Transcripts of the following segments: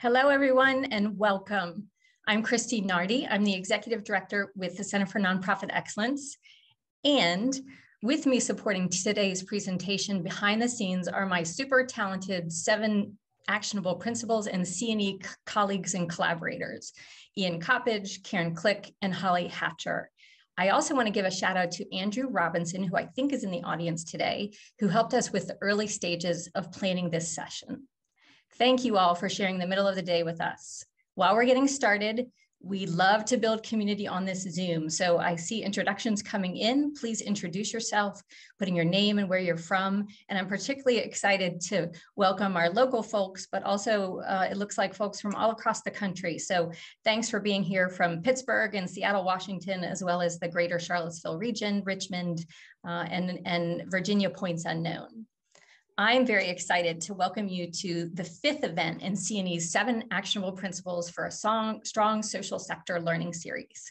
Hello, everyone, and welcome. I'm Christine Nardi. I'm the Executive Director with the Center for Nonprofit Excellence. And with me supporting today's presentation behind the scenes are my super talented 7 actionable principles and C&E colleagues and collaborators, Ian Coppage, Karen Click, and Holly Hatcher. I also want to give a shout out to Andrew Robinson, who I think is in the audience today, who helped us with the early stages of planning this session. Thank you all for sharing the middle of the day with us. While we're getting started, we love to build community on this Zoom. So I see introductions coming in. Please introduce yourself, putting your name and where you're from. And I'm particularly excited to welcome our local folks, but also it looks like folks from all across the country. So thanks for being here from Pittsburgh and Seattle, Washington, as well as the greater Charlottesville region, Richmond, and Virginia Points Unknown. I'm very excited to welcome you to the 5th event in C&E's 7 Actionable Principles for a Strong Social Sector Learning Series.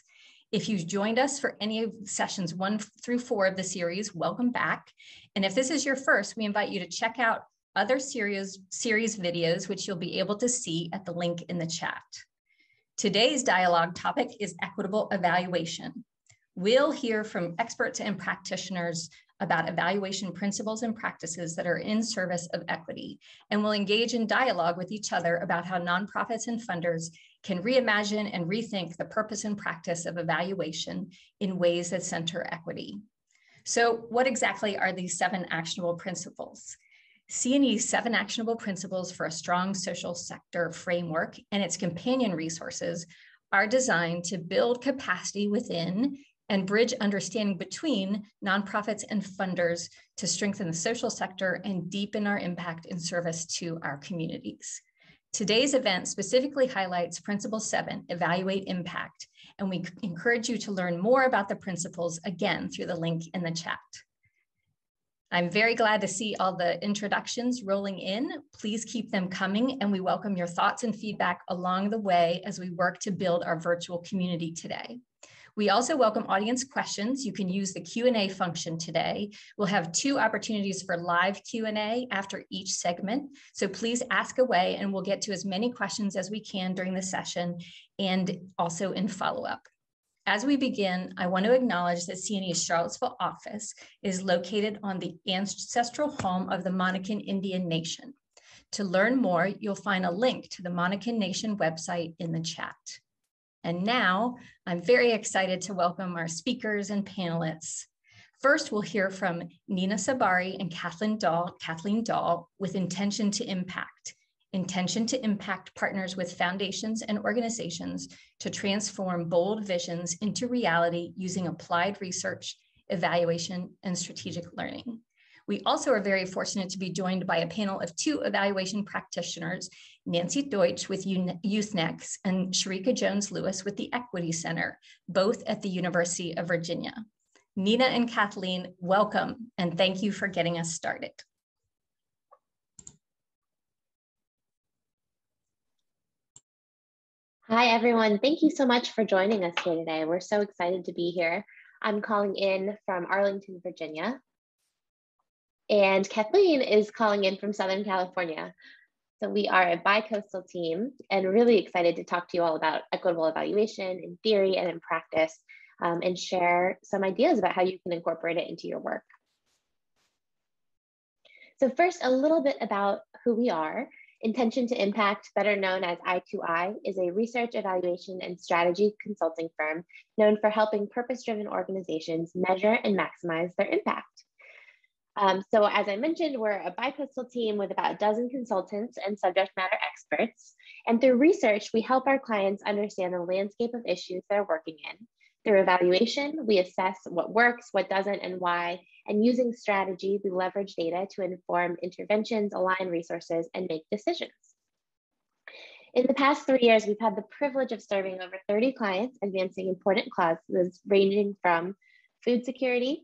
If you've joined us for any of sessions 1 through 4 of the series, welcome back. And if this is your first, we invite you to check out other series videos, which you'll be able to see at the link in the chat. Today's dialogue topic is equitable evaluation. We'll hear from experts and practitioners about evaluation principles and practices that are in service of equity, and we'll engage in dialogue with each other about how nonprofits and funders can reimagine and rethink the purpose and practice of evaluation in ways that center equity. So what exactly are these 7 actionable principles? C&E's 7 actionable principles for a strong social sector framework and its companion resources are designed to build capacity within and bridge understanding between nonprofits and funders to strengthen the social sector and deepen our impact in service to our communities. Today's event specifically highlights Principle 7, Evaluate Impact, and we encourage you to learn more about the principles again through the link in the chat. I'm very glad to see all the introductions rolling in. Please keep them coming, and we welcome your thoughts and feedback along the way as we work to build our virtual community today. We also welcome audience questions. You can use the Q&A function today. We'll have 2 opportunities for live Q&A after each segment. So please ask away and we'll get to as many questions as we can during the session and also in follow-up. As we begin, I want to acknowledge that C&E's Charlottesville office is located on the ancestral home of the Monacan Indian Nation. To learn more, you'll find a link to the Monacan Nation website in the chat. And now I'm very excited to welcome our speakers and panelists. First, we'll hear from Nina Sabari and Kathleen Dahl with Intention to Impact. Intention to Impact partners with foundations and organizations to transform bold visions into reality using applied research, evaluation, and strategic learning. We also are very fortunate to be joined by a panel of 2 evaluation practitioners, Nancy Deutsch with YouthNext and Sharika Jones-Lewis with the Equity Center, both at the University of Virginia. Nina and Kathleen, welcome, and thank you for getting us started. Hi, everyone. Thank you so much for joining us here today. We're so excited to be here. I'm calling in from Arlington, Virginia. And Kathleen is calling in from Southern California. So we are a bi-coastal team and really excited to talk to you all about equitable evaluation in theory and in practice and share some ideas about how you can incorporate it into your work. So first, a little bit about who we are. Intention to Impact, better known as I2I, is a research, evaluation, and strategy consulting firm known for helping purpose-driven organizations measure and maximize their impact. So as I mentioned, we're a bi-coastal team with about a dozen consultants and subject matter experts. And through research, we help our clients understand the landscape of issues they're working in. Through evaluation, we assess what works, what doesn't, and why. And using strategy, we leverage data to inform interventions, align resources, and make decisions. In the past 3 years, we've had the privilege of serving over 30 clients, advancing important causes ranging from food security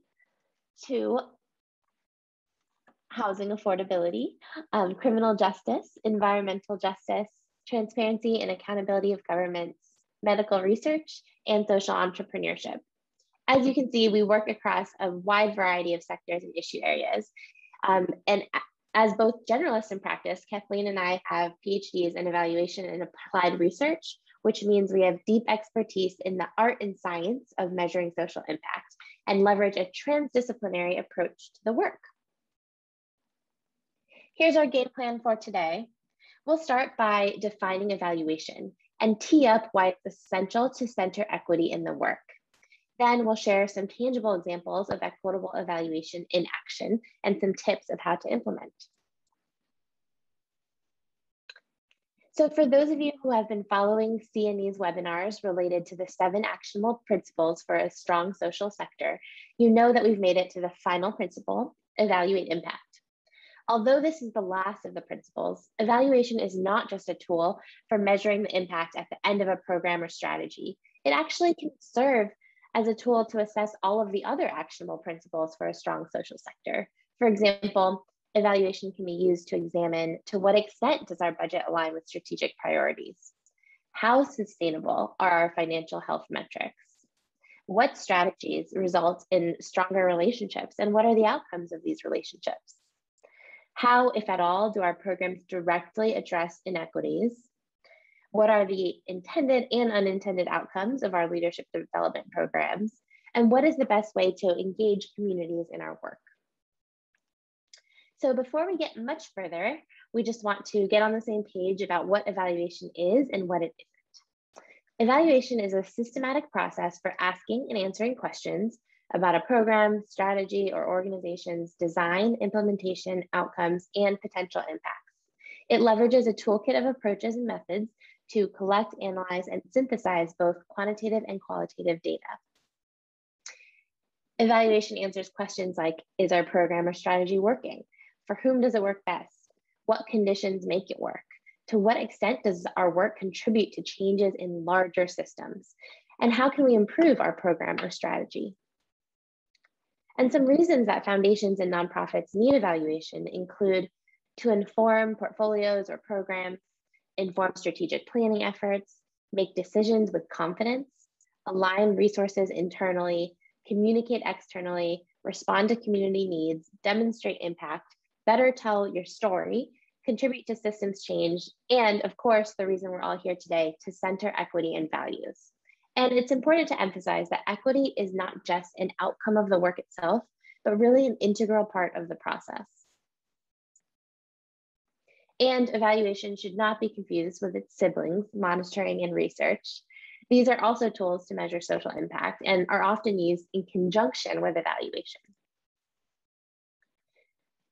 to housing affordability, criminal justice, environmental justice, transparency and accountability of governments, medical research, and social entrepreneurship. As you can see, we work across a wide variety of sectors and issue areas. And As both generalists in practice, Kathleen and I have PhDs in evaluation and applied research, which means we have deep expertise in the art and science of measuring social impact and leverage a transdisciplinary approach to the work. Here's our game plan for today. We'll start by defining evaluation and tee up why it's essential to center equity in the work. Then we'll share some tangible examples of equitable evaluation in action and some tips of how to implement. So for those of you who have been following CNE's webinars related to the 7 actionable principles for a strong social sector, you know that we've made it to the final principle, evaluate impact. Although this is the last of the principles, evaluation is not just a tool for measuring the impact at the end of a program or strategy. It actually can serve as a tool to assess all of the other actionable principles for a strong social sector. For example, evaluation can be used to examine to what extent does our budget align with strategic priorities? How sustainable are our financial health metrics? What strategies result in stronger relationships, and what are the outcomes of these relationships? How, if at all, do our programs directly address inequities? What are the intended and unintended outcomes of our leadership development programs? And what is the best way to engage communities in our work? So before we get much further, we just want to get on the same page about what evaluation is and what it isn't. Evaluation is a systematic process for asking and answering questions about a program, strategy, or organization's design, implementation, outcomes, and potential impacts. It leverages a toolkit of approaches and methods to collect, analyze, and synthesize both quantitative and qualitative data. Evaluation answers questions like, is our program or strategy working? For whom does it work best? What conditions make it work? To what extent does our work contribute to changes in larger systems? And how can we improve our program or strategy? And some reasons that foundations and nonprofits need evaluation include to inform portfolios or programs, inform strategic planning efforts, make decisions with confidence, align resources internally, communicate externally, respond to community needs, demonstrate impact, better tell your story, contribute to systems change, and of course, the reason we're all here today, to center equity and values. And it's important to emphasize that equity is not just an outcome of the work itself, but really an integral part of the process. And evaluation should not be confused with its siblings, monitoring and research. These are also tools to measure social impact and are often used in conjunction with evaluation.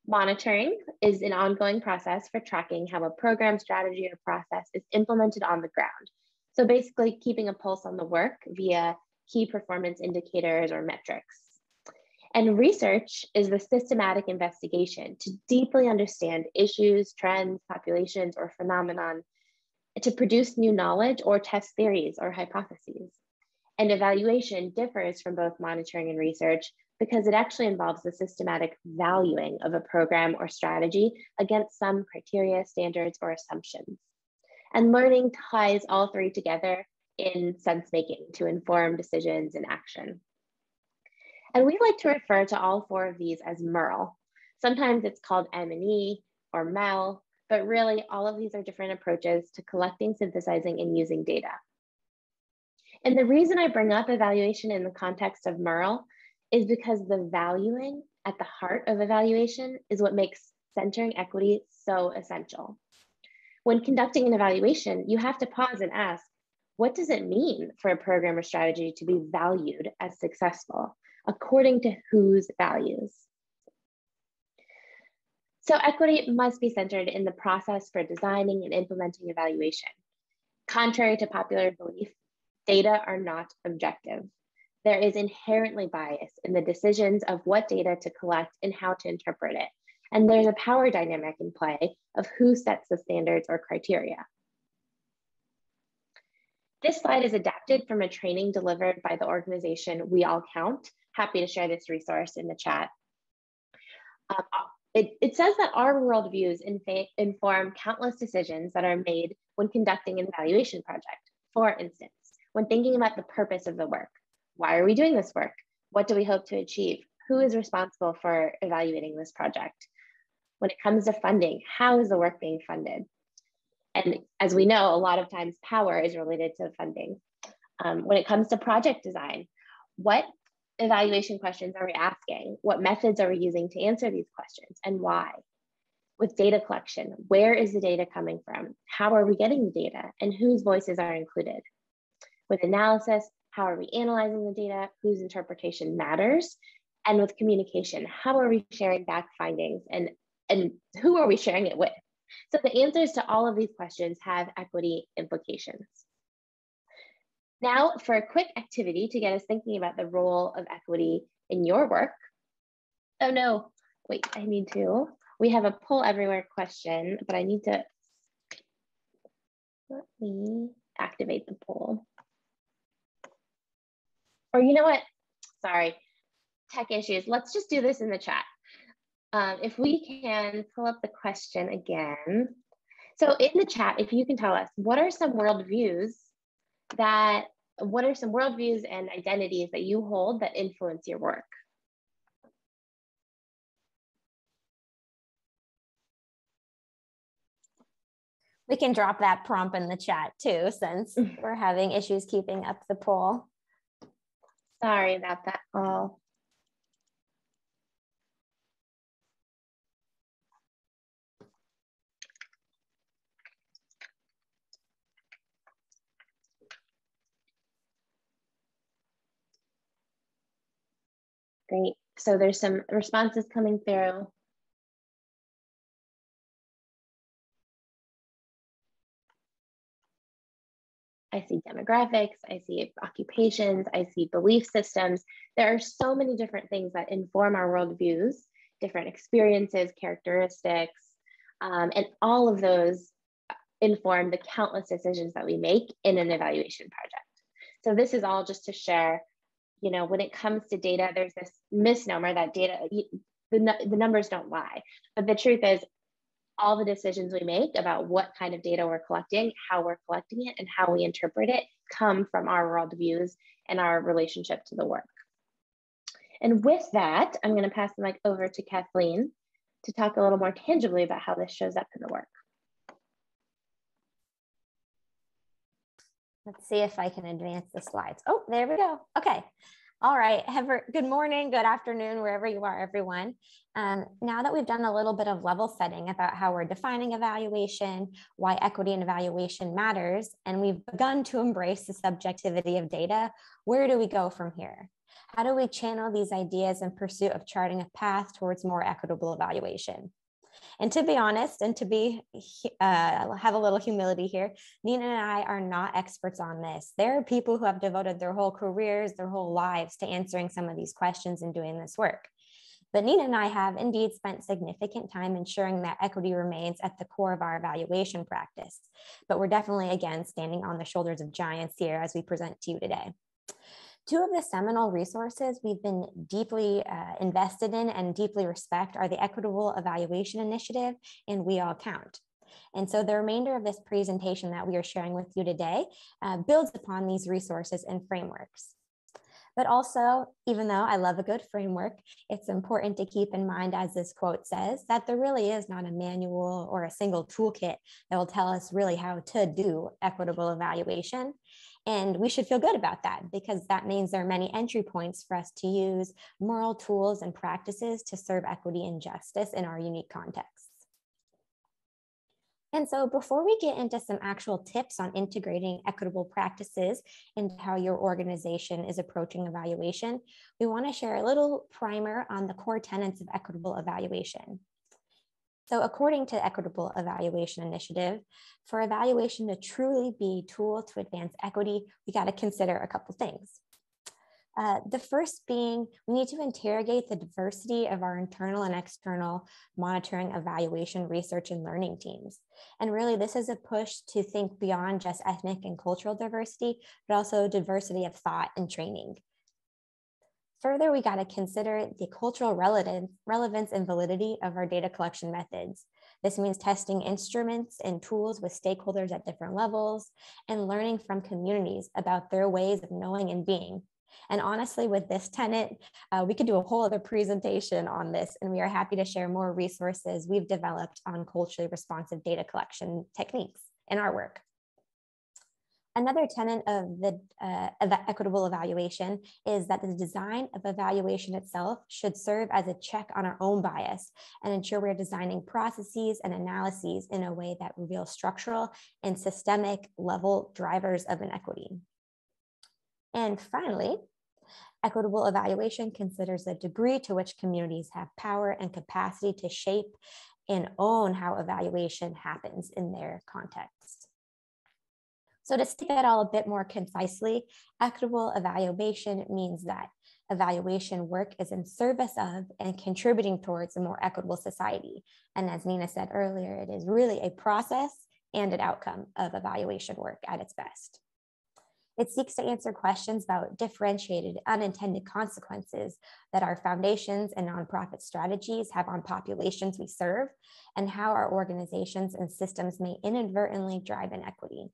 Monitoring is an ongoing process for tracking how a program, strategy, or process is implemented on the ground. So basically keeping a pulse on the work via key performance indicators or metrics. And research is the systematic investigation to deeply understand issues, trends, populations, or phenomenon, to produce new knowledge or test theories or hypotheses. And evaluation differs from both monitoring and research because it actually involves the systematic valuing of a program or strategy against some criteria, standards, or assumptions. And learning ties all three together in sense making to inform decisions and action. And we like to refer to all 4 of these as MERL. Sometimes it's called M&E or MEL, but really all of these are different approaches to collecting, synthesizing, and using data. And the reason I bring up evaluation in the context of MERL is because the valuing at the heart of evaluation is what makes centering equity so essential. When conducting an evaluation, you have to pause and ask, what does it mean for a program or strategy to be valued as successful? According to whose values? So equity must be centered in the process for designing and implementing evaluation. Contrary to popular belief, data are not objective. There is inherently bias in the decisions of what data to collect and how to interpret it. And there's a power dynamic in play of who sets the standards or criteria. This slide is adapted from a training delivered by the organization We All Count. Happy to share this resource in the chat. It says that our worldviews inform countless decisions that are made when conducting an evaluation project. For instance, when thinking about the purpose of the work, why are we doing this work? What do we hope to achieve? Who is responsible for evaluating this project? When it comes to funding, how is the work being funded? And as we know, a lot of times power is related to funding. When it comes to project design, what evaluation questions are we asking? What methods are we using to answer these questions, and why? With data collection, where is the data coming from? How are we getting the data, and whose voices are included? With analysis, how are we analyzing the data? Whose interpretation matters? And with communication, how are we sharing back findings, and who are we sharing it with? So the answers to all of these questions have equity implications. Now for a quick activity to get us thinking about the role of equity in your work. Oh no, wait, we have a poll everywhere question, but I need to, let me activate the poll. Or you know what, sorry, tech issues. Let's just do this in the chat. If we can pull up the question again. So in the chat, if you can tell us, what are some worldviews and identities that you hold that influence your work? We can drop that prompt in the chat too, since we're having issues keeping up the poll. Sorry about that all. Great. So there's some responses coming through. I see demographics, I see occupations, I see belief systems. There are so many different things that inform our worldviews, different experiences, characteristics, and all of those inform the countless decisions that we make in an evaluation project. So this is all just to share, you know, when it comes to data, there's this misnomer that data, the numbers don't lie. But the truth is, all the decisions we make about what kind of data we're collecting, how we're collecting it, and how we interpret it come from our worldviews and our relationship to the work. And with that, I'm going to pass the mic over to Kathleen to talk a little more tangibly about how this shows up in the work. Let's see if I can advance the slides. Oh, there we go. Okay. All right. Good morning, good afternoon, wherever you are, everyone. Now that we've done a little bit of level setting about how we're defining evaluation, why equity in evaluation matters, and we've begun to embrace the subjectivity of data, where do we go from here? How do we channel these ideas in pursuit of charting a path towards more equitable evaluation? And to be honest, and to be have a little humility here, Nina and I are not experts on this. There are people who have devoted their whole careers, their whole lives to answering some of these questions and doing this work. But Nina and I have indeed spent significant time ensuring that equity remains at the core of our evaluation practice. But we're definitely, again, standing on the shoulders of giants here as we present to you today. Two of the seminal resources we've been deeply invested in and deeply respect are the Equitable Evaluation Initiative and We All Count. And so the remainder of this presentation that we are sharing with you today builds upon these resources and frameworks. But also, even though I love a good framework, it's important to keep in mind, as this quote says, that there really is not a manual or a single toolkit that will tell us really how to do equitable evaluation. And we should feel good about that, because that means there are many entry points for us to use moral tools and practices to serve equity and justice in our unique contexts. And so before we get into some actual tips on integrating equitable practices into how your organization is approaching evaluation, we want to share a little primer on the core tenets of equitable evaluation. So according to the Equitable Evaluation Initiative, for evaluation to truly be a tool to advance equity, we got to consider a couple things. The first being, we need to interrogate the diversity of our internal and external monitoring, evaluation, research, and learning teams. And really, this is a push to think beyond just ethnic and cultural diversity, but also diversity of thought and training. Further, we got to consider the cultural relevance and validity of our data collection methods. This means testing instruments and tools with stakeholders at different levels and learning from communities about their ways of knowing and being. And honestly, with this tenet, we could do a whole other presentation on this, and we are happy to share more resources we've developed on culturally responsive data collection techniques in our work. Another tenet of the equitable evaluation is that the design of evaluation itself should serve as a check on our own bias and ensure we're designing processes and analyses in a way that reveal structural and systemic level drivers of inequity. And finally, equitable evaluation considers the degree to which communities have power and capacity to shape and own how evaluation happens in their context. So to state that all a bit more concisely, equitable evaluation means that evaluation work is in service of and contributing towards a more equitable society. And as Nina said earlier, it is really a process and an outcome of evaluation work at its best. It seeks to answer questions about differentiated unintended consequences that our foundations and nonprofit strategies have on populations we serve, and how our organizations and systems may inadvertently drive inequity.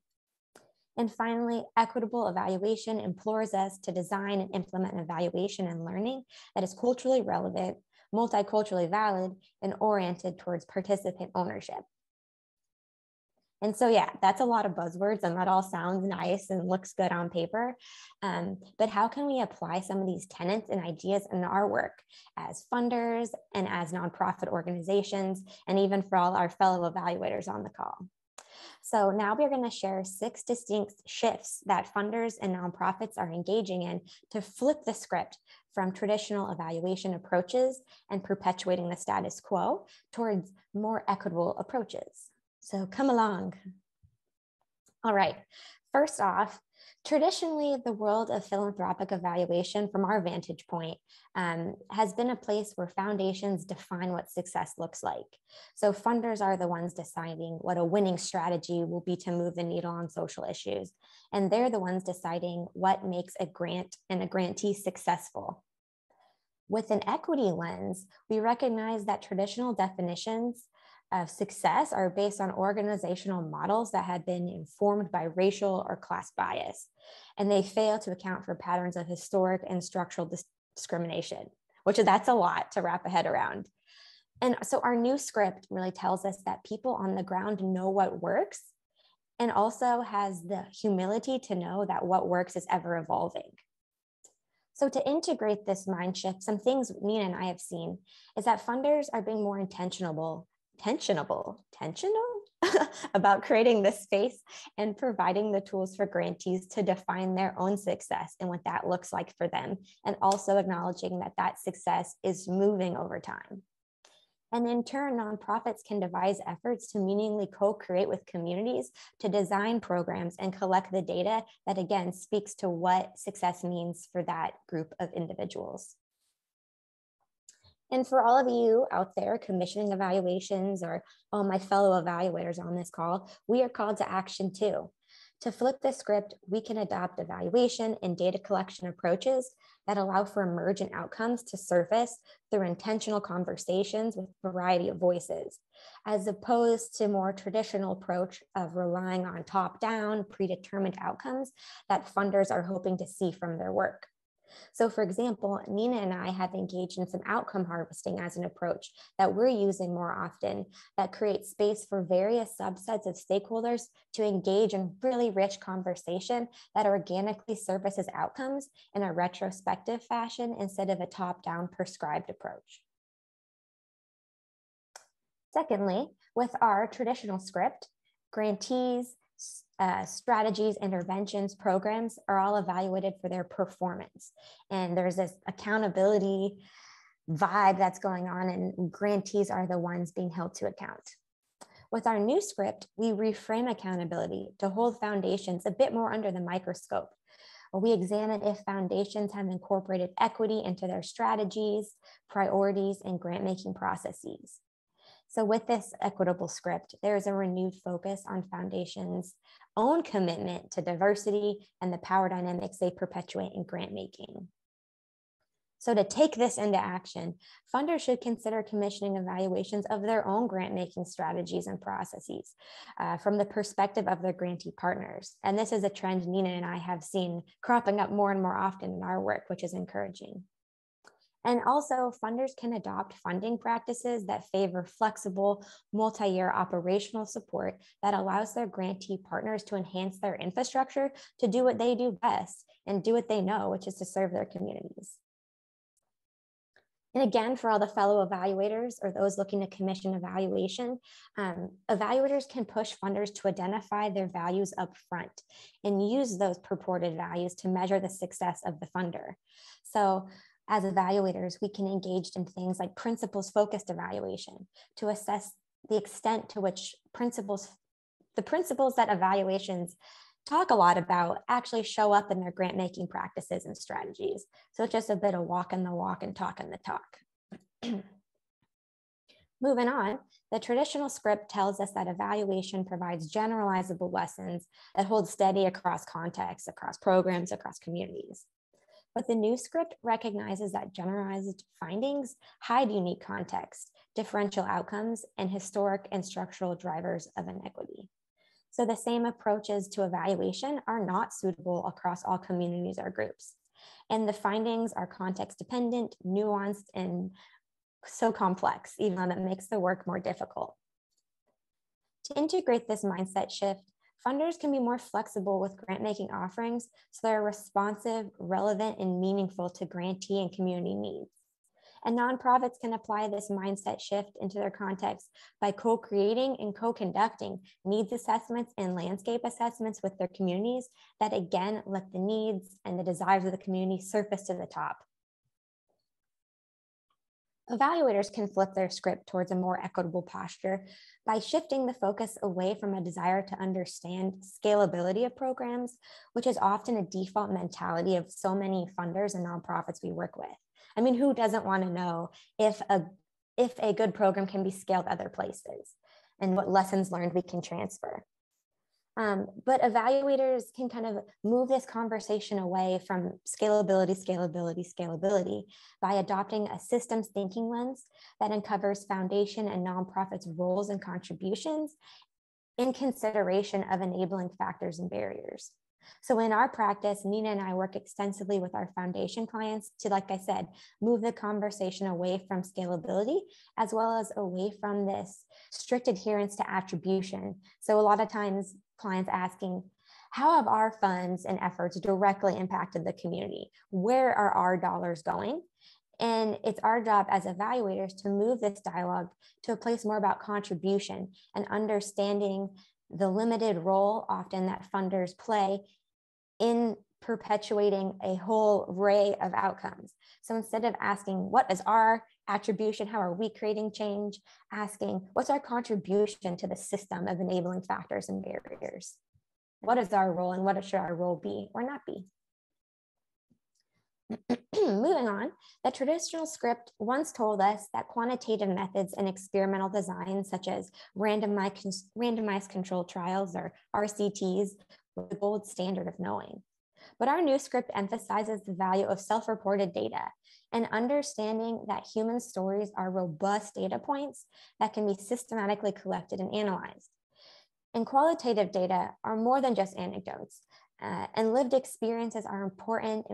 And finally, equitable evaluation implores us to design and implement evaluation and learning that is culturally relevant, multiculturally valid, and oriented towards participant ownership. And so, yeah, that's a lot of buzzwords, and that all sounds nice and looks good on paper. But how can we apply some of these tenets and ideas in our work as funders and as nonprofit organizations, and even for all our fellow evaluators on the call? So now we're going to share 6 distinct shifts that funders and nonprofits are engaging in to flip the script from traditional evaluation approaches and perpetuating the status quo towards more equitable approaches. So come along. All right, first off, traditionally, the world of philanthropic evaluation from our vantage point has been a place where foundations define what success looks like. So funders are the ones deciding what a winning strategy will be to move the needle on social issues. And they're the ones deciding what makes a grant and a grantee successful. With an equity lens, we recognize that traditional definitions of success are based on organizational models that have been informed by racial or class bias, and they fail to account for patterns of historic and structural discrimination, which that's a lot to wrap a head around. And so our new script really tells us that people on the ground know what works, and also has the humility to know that what works is ever evolving. So to integrate this mind shift, some things Nina and I have seen is that funders are being more intentional about creating this space and providing the tools for grantees to define their own success and what that looks like for them, and also acknowledging that that success is moving over time. And in turn, nonprofits can devise efforts to meaningfully co-create with communities to design programs and collect the data that, again, speaks to what success means for that group of individuals. And for all of you out there commissioning evaluations, or all my fellow evaluators on this call, we are called to action too. To flip the script, we can adopt evaluation and data collection approaches that allow for emergent outcomes to surface through intentional conversations with a variety of voices, as opposed to more traditional approach of relying on top-down, predetermined outcomes that funders are hoping to see from their work. So for example, Nina and I have engaged in some outcome harvesting as an approach that we're using more often that creates space for various subsets of stakeholders to engage in really rich conversation that organically surfaces outcomes in a retrospective fashion instead of a top-down prescribed approach. Secondly, with our traditional script, grantees, strategies, interventions, programs are all evaluated for their performance. And there's this accountability vibe that's going on, and grantees are the ones being held to account. With our new script, we reframe accountability to hold foundations a bit more under the microscope. We examine if foundations have incorporated equity into their strategies, priorities, and grant-making processes. So with this equitable script, there's a renewed focus on foundations' own commitment to diversity and the power dynamics they perpetuate in grant making. So to take this into action, funders should consider commissioning evaluations of their own grant-making strategies and processes from the perspective of their grantee partners. And this is a trend Nina and I have seen cropping up more and more often in our work, which is encouraging. And also, funders can adopt funding practices that favor flexible, multi-year operational support that allows their grantee partners to enhance their infrastructure to do what they do best and do what they know, which is to serve their communities. And again, for all the fellow evaluators or those looking to commission evaluation, evaluators can push funders to identify their values up front and use those purported values to measure the success of the funder. So as evaluators, we can engage in things like principles-focused evaluation to assess the extent to which the principles that evaluations talk a lot about actually show up in their grant-making practices and strategies. So it's just a bit of walking the walk and talking the talk. Moving on, the traditional script tells us that evaluation provides generalizable lessons that hold steady across contexts, across programs, across communities. But the new script recognizes that generalized findings hide unique context, differential outcomes, and historic and structural drivers of inequity. So the same approaches to evaluation are not suitable across all communities or groups. And the findings are context dependent, nuanced, and so complex, even though that makes the work more difficult. To integrate this mindset shift, funders can be more flexible with grant-making offerings so they're responsive, relevant, and meaningful to grantee and community needs. And nonprofits can apply this mindset shift into their context by co-creating and co-conducting needs assessments and landscape assessments with their communities that again let the needs and the desires of the community surface to the top. Evaluators can flip their script towards a more equitable posture by shifting the focus away from a desire to understand scalability of programs, which is often a default mentality of so many funders and nonprofits we work with. I mean, who doesn't want to know if a good program can be scaled other places and what lessons learned we can transfer? But evaluators can kind of move this conversation away from scalability by adopting a systems thinking lens that uncovers foundation and nonprofits' roles and contributions in consideration of enabling factors and barriers. So in our practice, Nina and I work extensively with our foundation clients to, like I said, move the conversation away from scalability, as well as away from this strict adherence to attribution. So a lot of times clients asking, how have our funds and efforts directly impacted the community? Where are our dollars going? And it's our job as evaluators to move this dialogue to a place more about contribution and understanding the limited role often that funders play in perpetuating a whole array of outcomes. So instead of asking, what is our attribution? How are we creating change? Asking, what's our contribution to the system of enabling factors and barriers? What is our role and what should our role be or not be? Moving on, the traditional script once told us that quantitative methods and experimental design, such as randomized controlled trials or RCTs, were the gold standard of knowing. But our new script emphasizes the value of self-reported data and understanding that human stories are robust data points that can be systematically collected and analyzed. And qualitative data are more than just anecdotes. And lived experiences are important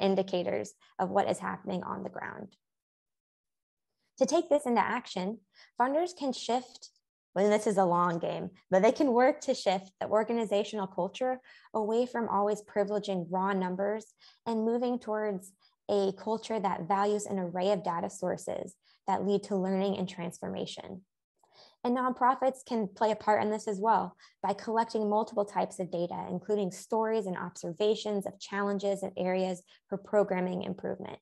indicators of what is happening on the ground. To take this into action, funders can shift, and this is a long game, but they can work to shift the organizational culture away from always privileging raw numbers and moving towards a culture that values an array of data sources that lead to learning and transformation. And nonprofits can play a part in this as well by collecting multiple types of data, including stories and observations of challenges and areas for programming improvement.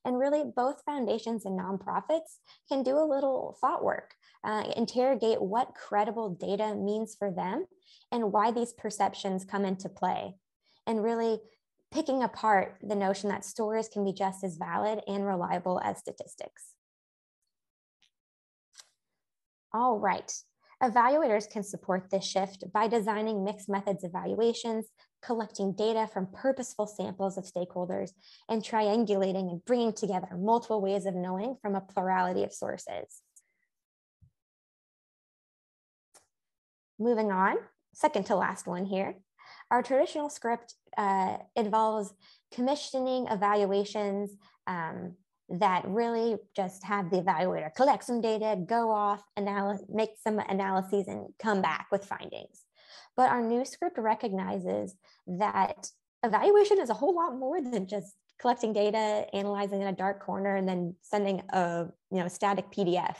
And really, both foundations and nonprofits can do a little thought work, interrogate what credible data means for them and why these perceptions come into play, and really picking apart the notion that stories can be just as valid and reliable as statistics. All right, evaluators can support this shift by designing mixed methods evaluations collecting data from purposeful samples of stakeholders, and triangulating and bringing together multiple ways of knowing from a plurality of sources. Moving on, second to last one here. Our traditional script involves commissioning evaluations that really just have the evaluator collect some data, go off, make some analyses, and come back with findings. But our new script recognizes that evaluation is a whole lot more than just collecting data, analyzing in a dark corner, and then sending a static PDF.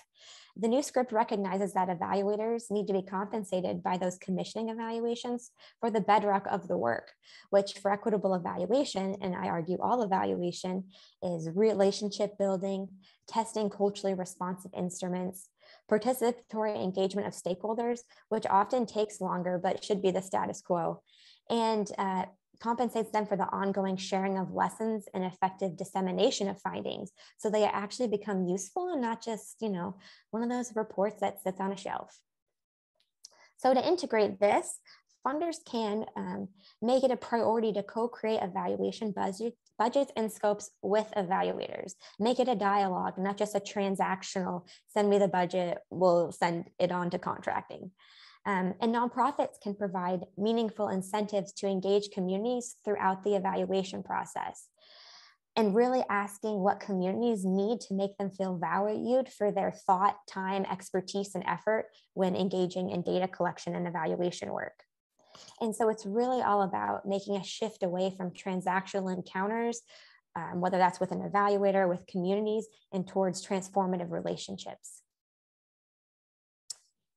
The new script recognizes that evaluators need to be compensated by those commissioning evaluations for the bedrock of the work, which for equitable evaluation, and I argue all evaluation, is relationship building, testing culturally responsive instruments, participatory engagement of stakeholders, which often takes longer but should be the status quo, and compensates them for the ongoing sharing of lessons and effective dissemination of findings so they actually become useful and not just, one of those reports that sits on a shelf. So to integrate this, funders can make it a priority to co-create evaluation budgets and scopes with evaluators. Make it a dialogue, not just a transactional, send me the budget, we'll send it on to contracting. And nonprofits can provide meaningful incentives to engage communities throughout the evaluation process, and really asking what communities need to make them feel valued for their thought, time, expertise, and effort when engaging in data collection and evaluation work. And so it's really all about making a shift away from transactional encounters, whether that's with an evaluator, with communities, and towards transformative relationships.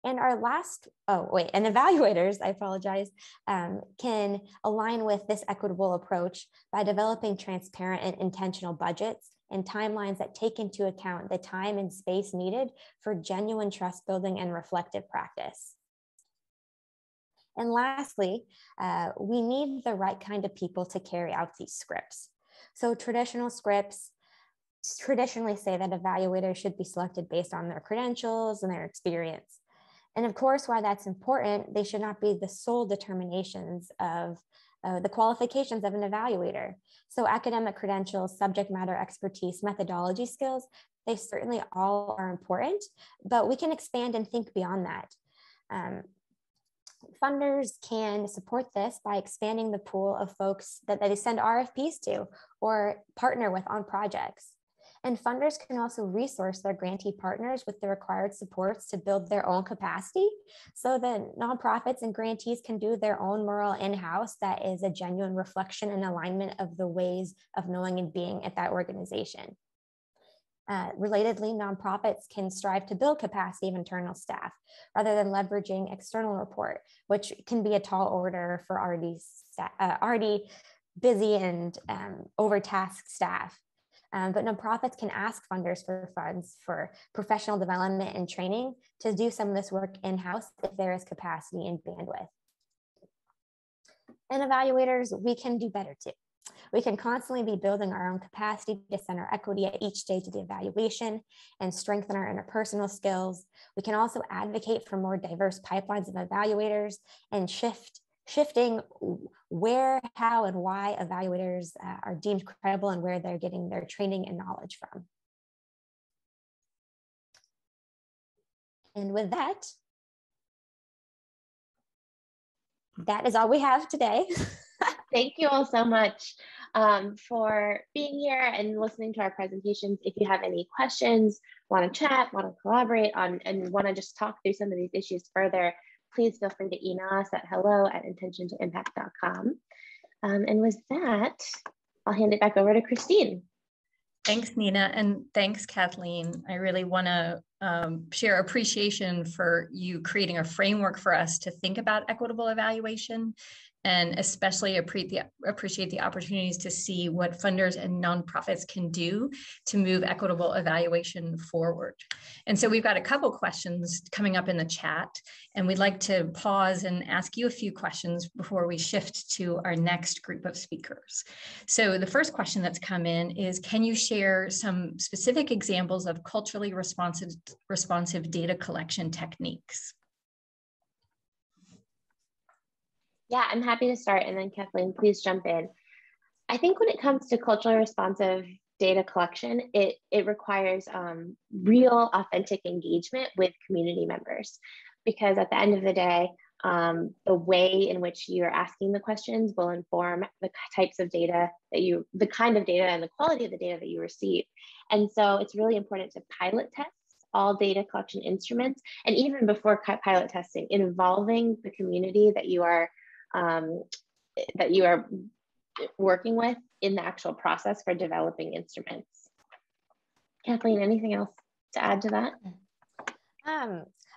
And our last, and evaluators, I apologize, can align with this equitable approach by developing transparent and intentional budgets and timelines that take into account the time and space needed for genuine trust building and reflective practice. And lastly, we need the right kind of people to carry out these scripts. So traditional scripts traditionally say that evaluators should be selected based on their credentials and their experience. And of course, why that's important, they should not be the sole determinations of the qualifications of an evaluator. So academic credentials, subject matter expertise, methodology skills, they certainly all are important, but we can expand and think beyond that. Funders can support this by expanding the pool of folks that they send RFPs to or partner with on projects. And funders can also resource their grantee partners with the required supports to build their own capacity so that nonprofits and grantees can do their own mural in-house that is a genuine reflection and alignment of the ways of knowing and being at that organization. Relatedly, nonprofits can strive to build capacity of internal staff rather than leveraging external report, which can be a tall order for already busy and overtasked staff. But nonprofits can ask funders for funds for professional development and training to do some of this work in-house if there is capacity and bandwidth. And evaluators, we can do better too. We can constantly be building our own capacity to center equity at each stage of the evaluation and strengthen our interpersonal skills. We can also advocate for more diverse pipelines of evaluators and shifting where, how, and why evaluators are deemed credible and where they're getting their training and knowledge from. And with that, that is all we have today. Thank you all so much for being here and listening to our presentations. If you have any questions, want to chat, want to collaborate on, and want to just talk through some of these issues further, please feel free to email us at hello@intentiontoimpact.com. And with that, I'll hand it back over to Christine. Thanks, Nina, and thanks, Kathleen. I really want to share appreciation for you creating a framework for us to think about equitable evaluation, and especially appreciate the opportunities to see what funders and nonprofits can do to move equitable evaluation forward. And so we've got a couple questions coming up in the chat, and we'd like to pause and ask you a few questions before we shift to our next group of speakers. So the first question that's come in is, can you share some specific examples of culturally responsive data collection techniques? Yeah, I'm happy to start, and then Kathleen, please jump in. I think when it comes to culturally responsive data collection, it requires real, authentic engagement with community members, because at the end of the day, the way in which you're asking the questions will inform the types of data that the kind of data and the quality of the data that you receive. And so it's really important to pilot test all data collection instruments, and even before pilot testing, involving the community that you are working with in the actual process for developing instruments. Kathleen, anything else to add to that?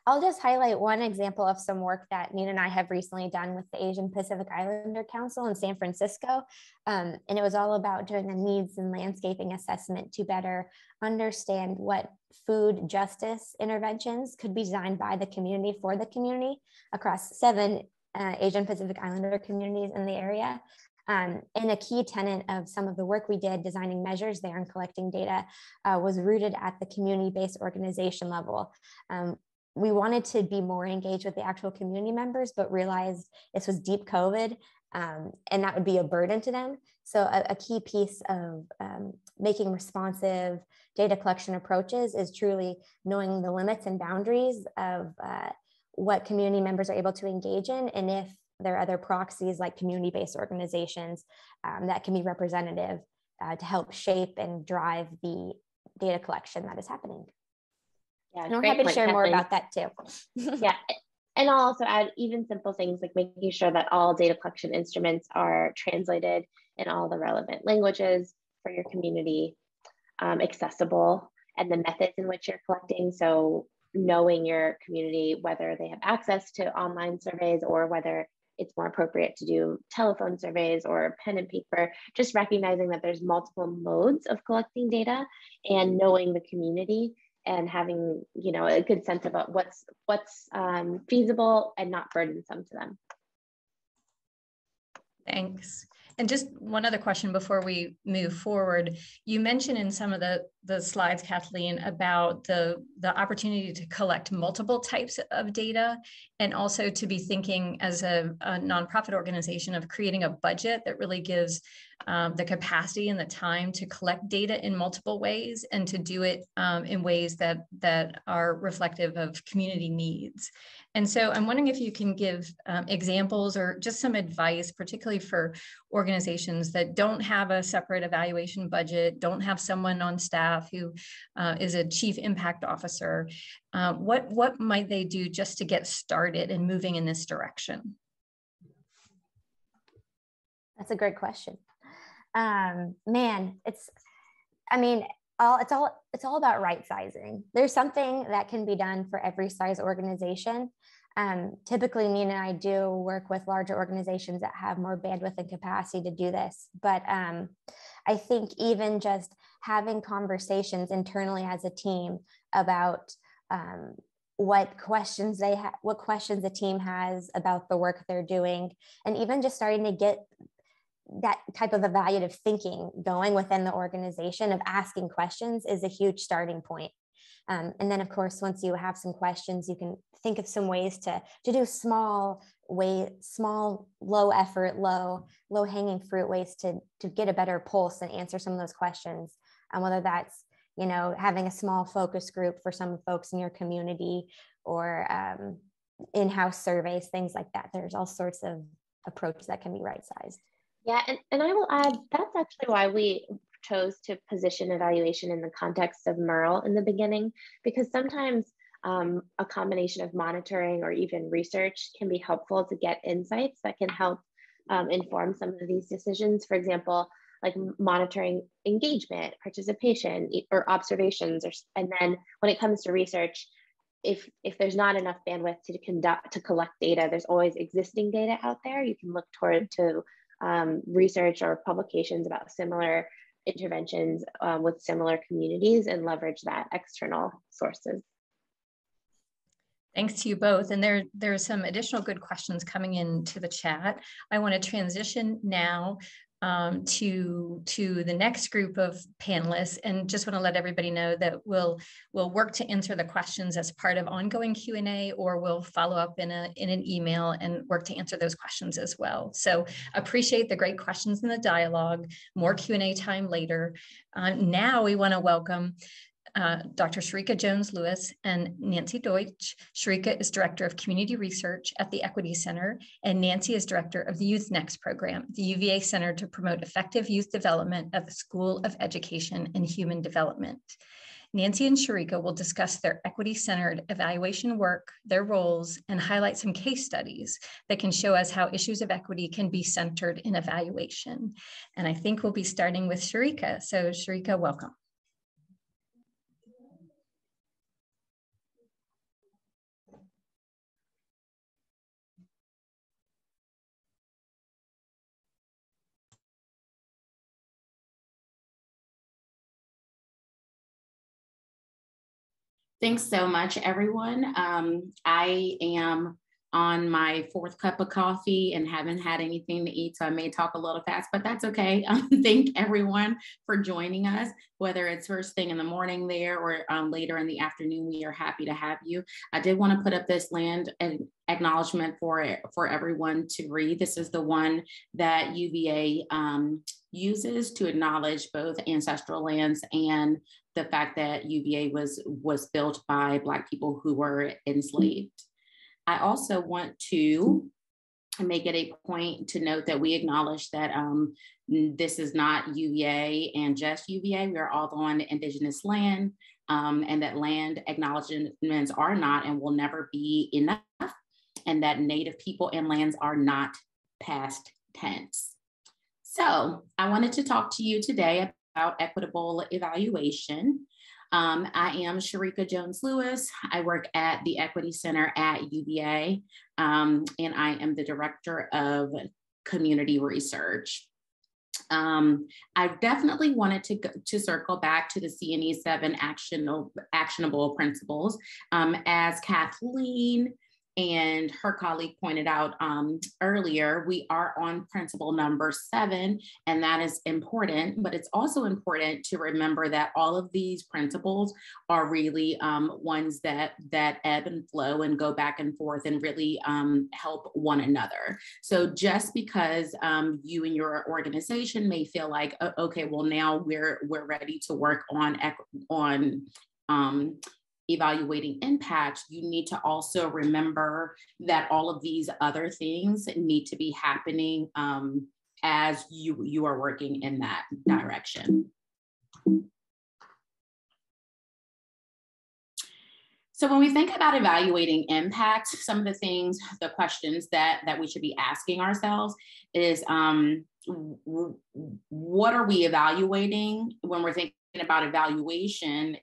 I'll just highlight one example of some work that Nina and I have recently done with the Asian Pacific Islander Council in San Francisco. And it was all about doing a needs and landscaping assessment to better understand what food justice interventions could be designed by the community for the community across 7 Asian Pacific Islander communities in the area. And a key tenet of some of the work we did designing measures there and collecting data was rooted at the community-based organization level. We wanted to be more engaged with the actual community members, but realized this was deep COVID and that would be a burden to them. So a key piece of making responsive data collection approaches is truly knowing the limits and boundaries of what community members are able to engage in, and if there are other proxies like community-based organizations that can be representative to help shape and drive the data collection that is happening. Yeah, and we're happy to share more about that too. Yeah, and I'll also add even simple things like making sure that all data collection instruments are translated in all the relevant languages for your community, accessible, and the methods in which you're collecting. So knowing your community, whether they have access to online surveys or whether it's more appropriate to do telephone surveys or pen and paper, just recognizing that there's multiple modes of collecting data and knowing the community and having, you know, a good sense about what's feasible and not burdensome to them. Thanks. And just one other question before we move forward. You mentioned in some of the slides, Kathleen, about the opportunity to collect multiple types of data, and also to be thinking as a nonprofit organization of creating a budget that really gives the capacity and the time to collect data in multiple ways and to do it in ways that are reflective of community needs. And so I'm wondering if you can give examples or just some advice, particularly for organizations that don't have a separate evaluation budget, don't have someone on staff who is a chief impact officer. What might they do just to get started and moving in this direction? That's a great question. Man, it's all about right sizing. There's something that can be done for every size organization. Typically, Nina and I do work with larger organizations that have more bandwidth and capacity to do this. But I think even just having conversations internally as a team about what questions the team has about the work they're doing, and even just starting to get that type of evaluative thinking going within the organization of asking questions is a huge starting point. And then, of course, once you have some questions, you can think of some ways to do small, low effort, low hanging fruit ways to get a better pulse and answer some of those questions. And whether that's, you know, having a small focus group for some folks in your community or in-house surveys, things like that. There's all sorts of approaches that can be right-sized. Yeah, and I will add, that's actually why we chose to position evaluation in the context of MERL in the beginning, because sometimes a combination of monitoring or even research can be helpful to get insights that can help inform some of these decisions. For example, like monitoring engagement, participation, or observations, and then when it comes to research, if there's not enough bandwidth to collect data, there's always existing data out there. You can look to research or publications about similar interventions with similar communities and leverage that external sources. Thanks to you both. And there are some additional good questions coming into the chat. I want to transition now to the next group of panelists, and just want to let everybody know that we'll work to answer the questions as part of ongoing Q&A, or we'll follow up in an email and work to answer those questions as well. So appreciate the great questions in the dialogue. More Q&A time later. Now we want to welcome Dr. Sharika Jones-Lewis and Nancy Deutsch. Sharika is Director of Community Research at the Equity Center, and Nancy is Director of the Youth Next program, the UVA Center to promote effective youth development at the School of Education and Human Development. Nancy and Sharika will discuss their equity-centered evaluation work, their roles, and highlight some case studies that can show us how issues of equity can be centered in evaluation. And I think we'll be starting with Sharika. So Sharika, welcome. Thanks so much, everyone. I am on my 4th cup of coffee and haven't had anything to eat, so I may talk a little fast, but that's okay. Thank everyone for joining us, whether it's first thing in the morning there or later in the afternoon. We are happy to have you. I did want to put up this land acknowledgement for everyone to read. This is the one that UVA uses to acknowledge both ancestral lands and the fact that UVA was built by Black people who were enslaved. I also want to make it a point to note that we acknowledge that this is not UVA and just UVA. We are all on Indigenous land, and that land acknowledgements are not and will never be enough, and that Native people and lands are not past tense. So I wanted to talk to you today about equitable evaluation. I am Sharika Jones-Lewis. I work at the Equity Center at UVA, and I am the Director of Community Research. I definitely wanted to circle back to the CNE 7 actionable principles. As Kathleen and her colleague pointed out earlier, we are on principle number 7, and that is important, but it's also important to remember that all of these principles are really ones that ebb and flow and go back and forth and really help one another. So just because you and your organization may feel like, okay, well now we're ready to work on evaluating impact, you need to also remember that all of these other things need to be happening as you are working in that direction. So when we think about evaluating impact, some of the questions that we should be asking ourselves is, what are we evaluating when we're thinking about evaluation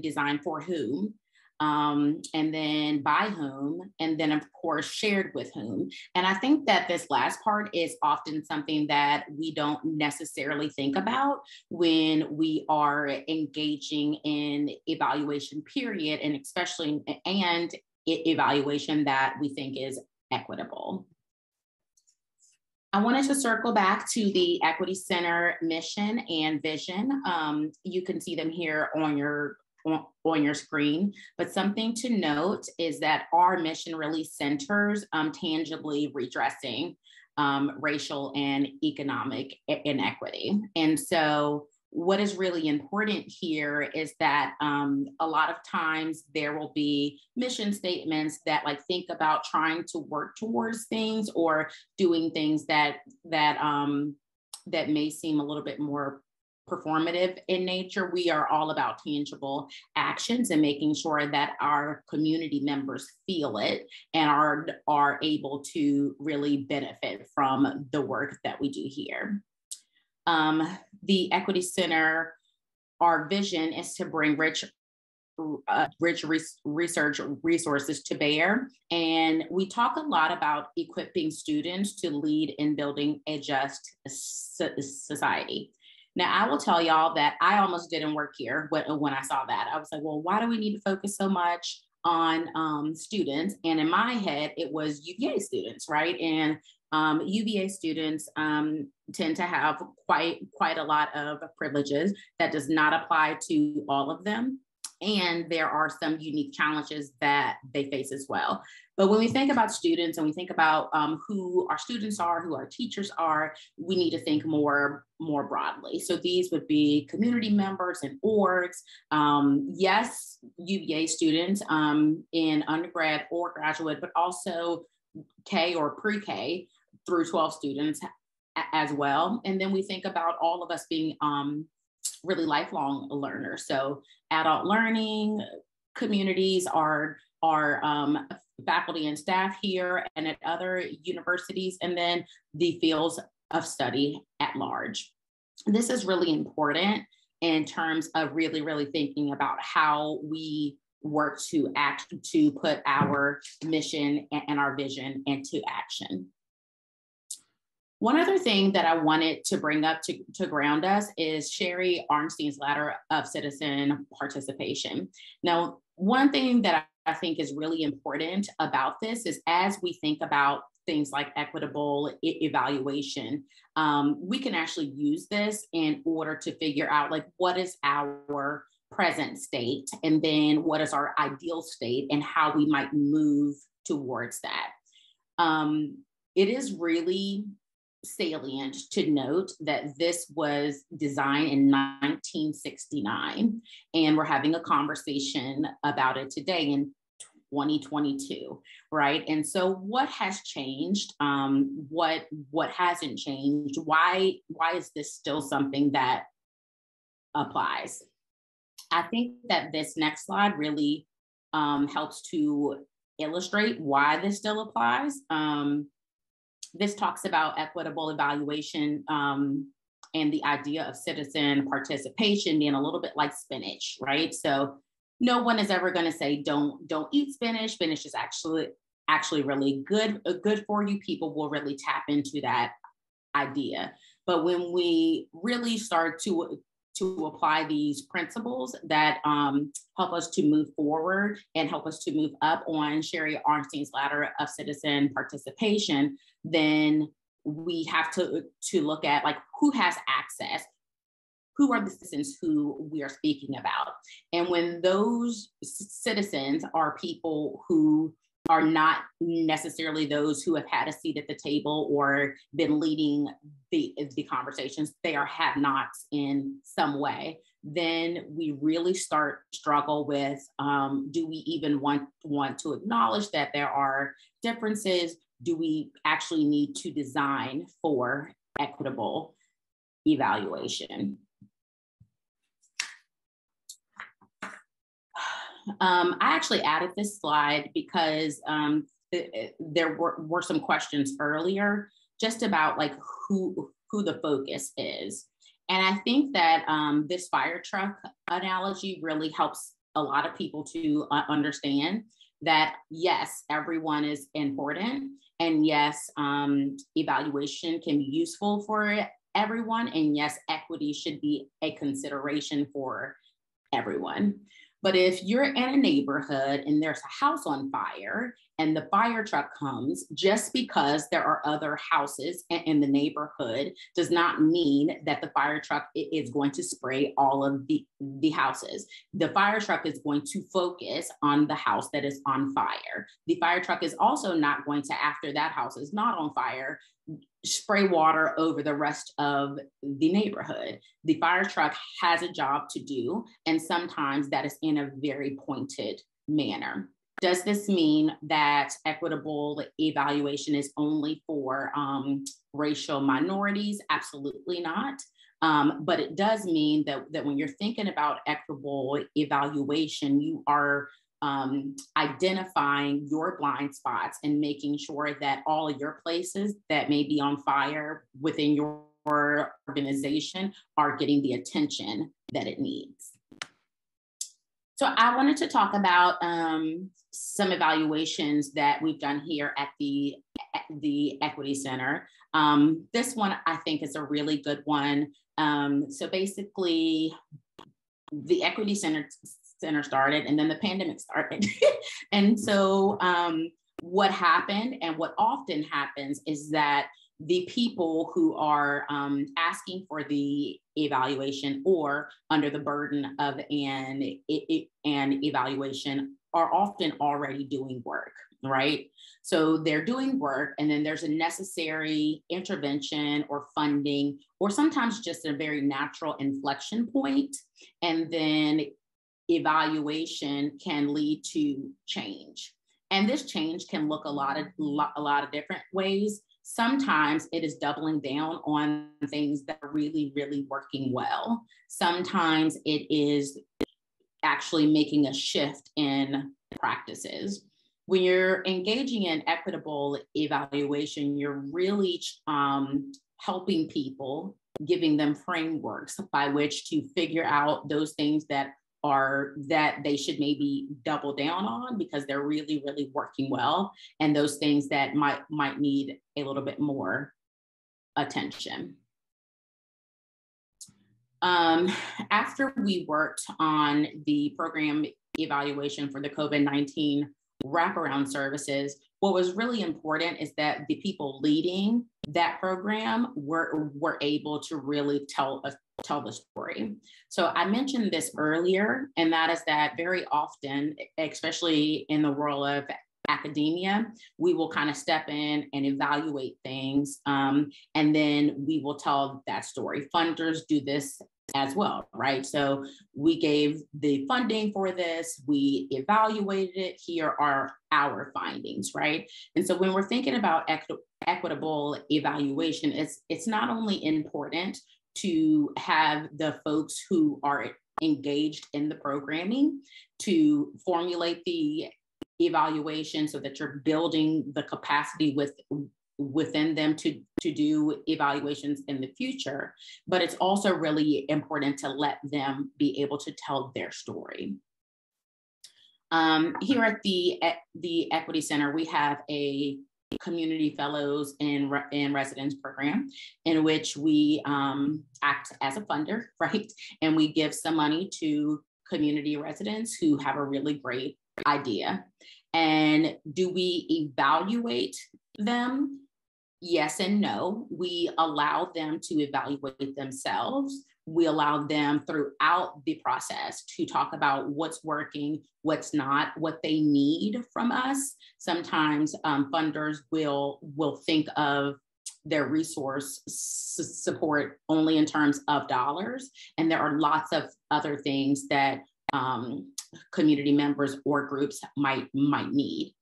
designed for whom, and then by whom, and then of course shared with whom. And I think that this last part is often something that we don't necessarily think about when we are engaging in evaluation period, and especially evaluation that we think is equitable. I wanted to circle back to the Equity Center mission and vision. You can see them here on your screen, but something to note is that our mission really centers tangibly redressing racial and economic inequity. And so what is really important here is that a lot of times there will be mission statements that think about trying to work towards things or doing things that may seem a little bit more performative in nature. We are all about tangible actions and making sure that our community members feel it and are able to really benefit from the work that we do here. The Equity Center, our vision is to bring rich research resources to bear. And we talk a lot about equipping students to lead in building a just society. Now, I will tell y'all that I almost didn't work here when I saw that. I was like, well, why do we need to focus so much on students? And in my head, it was UVA students, right? And UVA students tend to have quite a lot of privileges. That does not apply to all of them. And there are some unique challenges that they face as well. But when we think about students and we think about who our students are, who our teachers are, we need to think more broadly. So these would be community members and orgs. Yes, UVA students in undergrad or graduate, but also K or pre-K through 12 students as well. And then we think about all of us being really lifelong learners. So adult learning communities are faculty and staff here and at other universities, and then the fields of study at large. This is really important in terms of really thinking about how we work to put our mission and our vision into action. One other thing that I wanted to bring up to ground us is Sherry Arnstein's ladder of citizen participation. Now, one thing that I think is really important about this is as we think about things like equitable evaluation, we can actually use this in order to figure out like what is our present state and then what is our ideal state and how we might move towards that. It is really salient to note that this was designed in 1969, and we're having a conversation about it today in 2022, right? And so what has changed? What hasn't changed? Why is this still something that applies? I think that this next slide really helps to illustrate why this still applies. This talks about equitable evaluation and the idea of citizen participation being a little bit like spinach, right? So no one is ever going to say don't eat spinach. Spinach is actually really good for you. People will really tap into that idea. But when we really start to apply these principles that help us to move forward and help us to move up on Sherry Arnstein's ladder of citizen participation, then we have to look at like who has access, who are the citizens who we are speaking about. And when those citizens are people who are not necessarily those who have had a seat at the table or been leading the conversations, they are have-nots in some way, then we really struggle with, do we even want to acknowledge that there are differences? Do we actually need to design for equitable evaluation? I actually added this slide because there were some questions earlier just about like who the focus is. And I think that this fire truck analogy really helps a lot of people to understand that yes, everyone is important. And yes, evaluation can be useful for everyone. And yes, equity should be a consideration for everyone. But if you're in a neighborhood and there's a house on fire and the fire truck comes, just because there are other houses in the neighborhood does not mean that the fire truck is going to spray all of the houses. The fire truck is going to focus on the house that is on fire. The fire truck is also not going to, after that house is not on fire, spray water over the rest of the neighborhood. The fire truck has a job to do, and sometimes that is in a very pointed manner. Does this mean that equitable evaluation is only for racial minorities? Absolutely not. But it does mean that when you're thinking about equitable evaluation, you are identifying your blind spots and making sure that all of your places that may be on fire within your organization are getting the attention that it needs. So I wanted to talk about some evaluations that we've done here at the Equity Center. This one I think is a really good one. So basically, the Equity Center started and then the pandemic started. And so what happened and what often happens is that the people who are asking for the evaluation or under the burden of an evaluation are often already doing work, right? So they're doing work, and then there's a necessary intervention or funding, or sometimes just a very natural inflection point, and then evaluation can lead to change. And this change can look a lot of different ways. Sometimes it is doubling down on things that are really, really working well. Sometimes it is actually making a shift in practices. When you're engaging in equitable evaluation, you're really helping people, giving them frameworks by which to figure out those things that they should maybe double down on because they're really, really working well, and those things that might need a little bit more attention. After we worked on the program evaluation for the COVID-19 wraparound services, what was really important is that the people leading that program were able to really tell the story. So I mentioned this earlier, and that is that very often, especially in the world of academia, we will kind of step in and evaluate things, and then we will tell that story. Funders do this as well, right? So we gave the funding for this, we evaluated it, here are our findings, right? And so when we're thinking about equitable evaluation, it's not only important to have the folks who are engaged in the programming to formulate the evaluation so that you're building the capacity within them to do evaluations in the future, but it's also really important to let them be able to tell their story. Here at the Equity Center, we have a community fellows in residence program in which we act as a funder, right? And we give some money to community residents who have a really great idea. And do we evaluate them? Yes and no. We allow them to evaluate themselves. We allow them throughout the process to talk about what's working, what's not, what they need from us. Sometimes funders will think of their resource support only in terms of dollars. And there are lots of other things that community members or groups might need.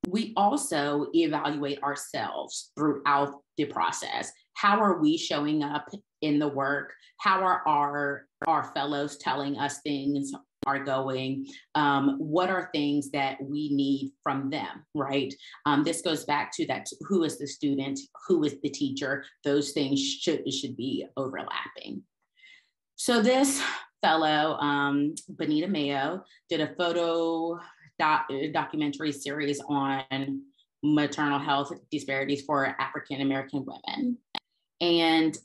We also evaluate ourselves throughout the process. How are we showing up in the work? How are our fellows telling us things are going? What are things that we need from them, right? This goes back to that, who is the student, who is the teacher? Those things should be overlapping. So this fellow, Benita Mayo, did a photo documentary series on maternal health disparities for African American women. And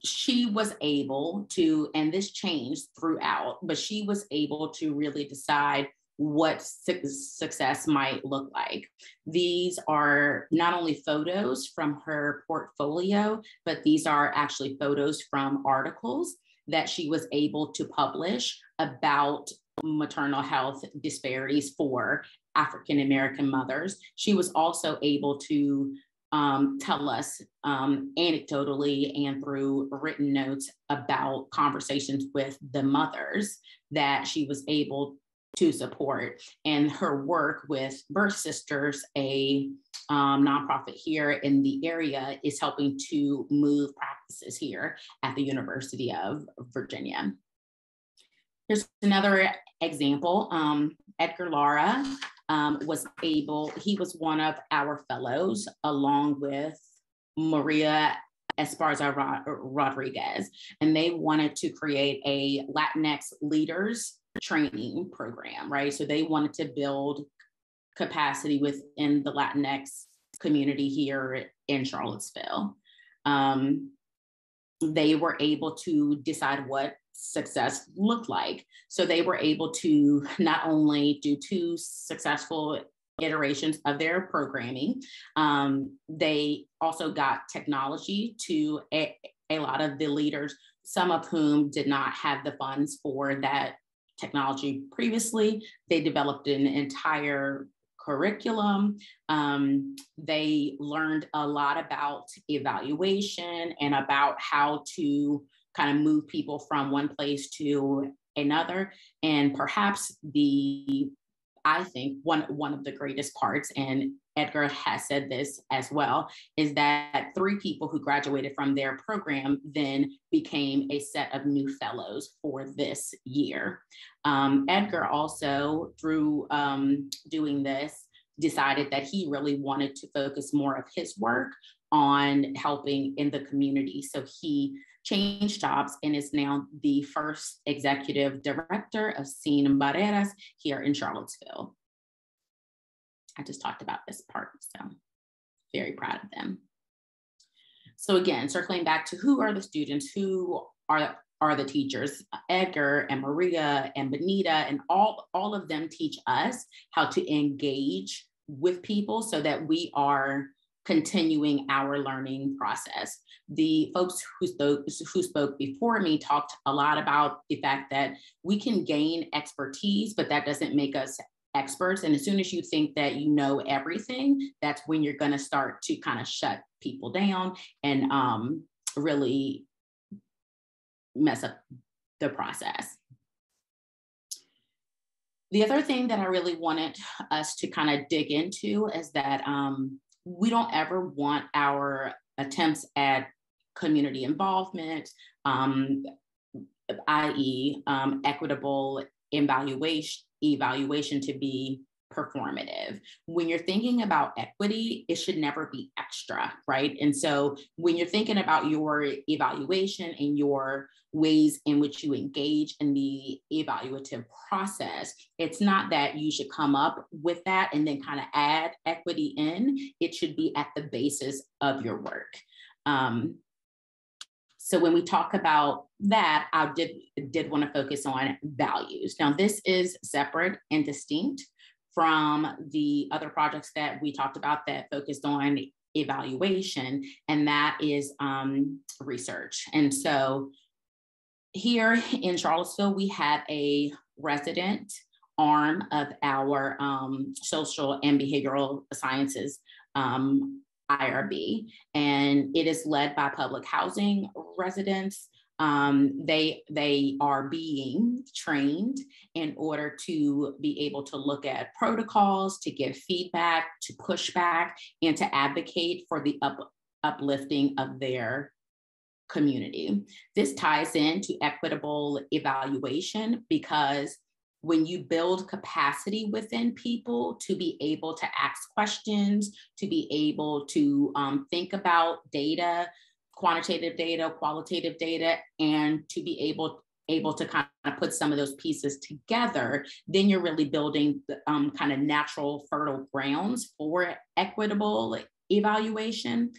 she was able to, and this changed throughout, but she was able to really decide what success might look like. These are not only photos from her portfolio, but these are actually photos from articles that she was able to publish about maternal health disparities for African American mothers. She was also able to tell us anecdotally and through written notes about conversations with the mothers that she was able to support. And her work with Birth Sisters, a nonprofit here in the area, is helping to move practices here at the University of Virginia. Here's another example. Edgar Lara he was one of our fellows along with Maria Esparza Rodriguez, and they wanted to create a Latinx leaders training program, right? So they wanted to build capacity within the Latinx community here in Charlottesville. They were able to decide what success looked like. So they were able to not only do 2 successful iterations of their programming. They also got technology to a lot of the leaders, some of whom did not have the funds for that technology previously. They developed an entire curriculum. They learned a lot about evaluation and about how to kind of move people from one place to another. And perhaps I think one of the greatest parts, and Edgar has said this as well, is that 3 people who graduated from their program then became a set of new fellows for this year. Edgar also, through doing this, decided that he really wanted to focus more of his work on helping in the community. So he changed jobs and is now the first executive director of Sin Barreras here in Charlottesville. I just talked about this part, so very proud of them. So again, circling back to who are the students, who are the teachers, Edgar and Maria and Benita, and all of them teach us how to engage with people so that we are continuing our learning process. The folks who spoke before me talked a lot about the fact that we can gain expertise, but that doesn't make us experts. And as soon as you think that you know everything, that's when you're going to start to kind of shut people down and really mess up the process. The other thing that I really wanted us to kind of dig into is that we don't ever want our attempts at community involvement, i.e. Equitable evaluation to be performative. When you're thinking about equity, it should never be extra, right? And so when you're thinking about your evaluation and your ways in which you engage in the evaluative process, it's not that you should come up with that and then kind of add equity in. It should be at the basis of your work. So when we talk about that, I did want to focus on values. Now, this is separate and distinct from the other projects that we talked about that focused on evaluation, and that is research. And so here in Charlottesville, we had a resident arm of our social and behavioral sciences IRB, and it is led by public housing residents. They are being trained in order to be able to look at protocols, to give feedback, to push back, and to advocate for the uplifting of their community. This ties into equitable evaluation because when you build capacity within people to be able to ask questions, to be able to think about data, quantitative data, qualitative data, and to be able to kind of put some of those pieces together, then you're really building kind of natural fertile grounds for equitable evaluation.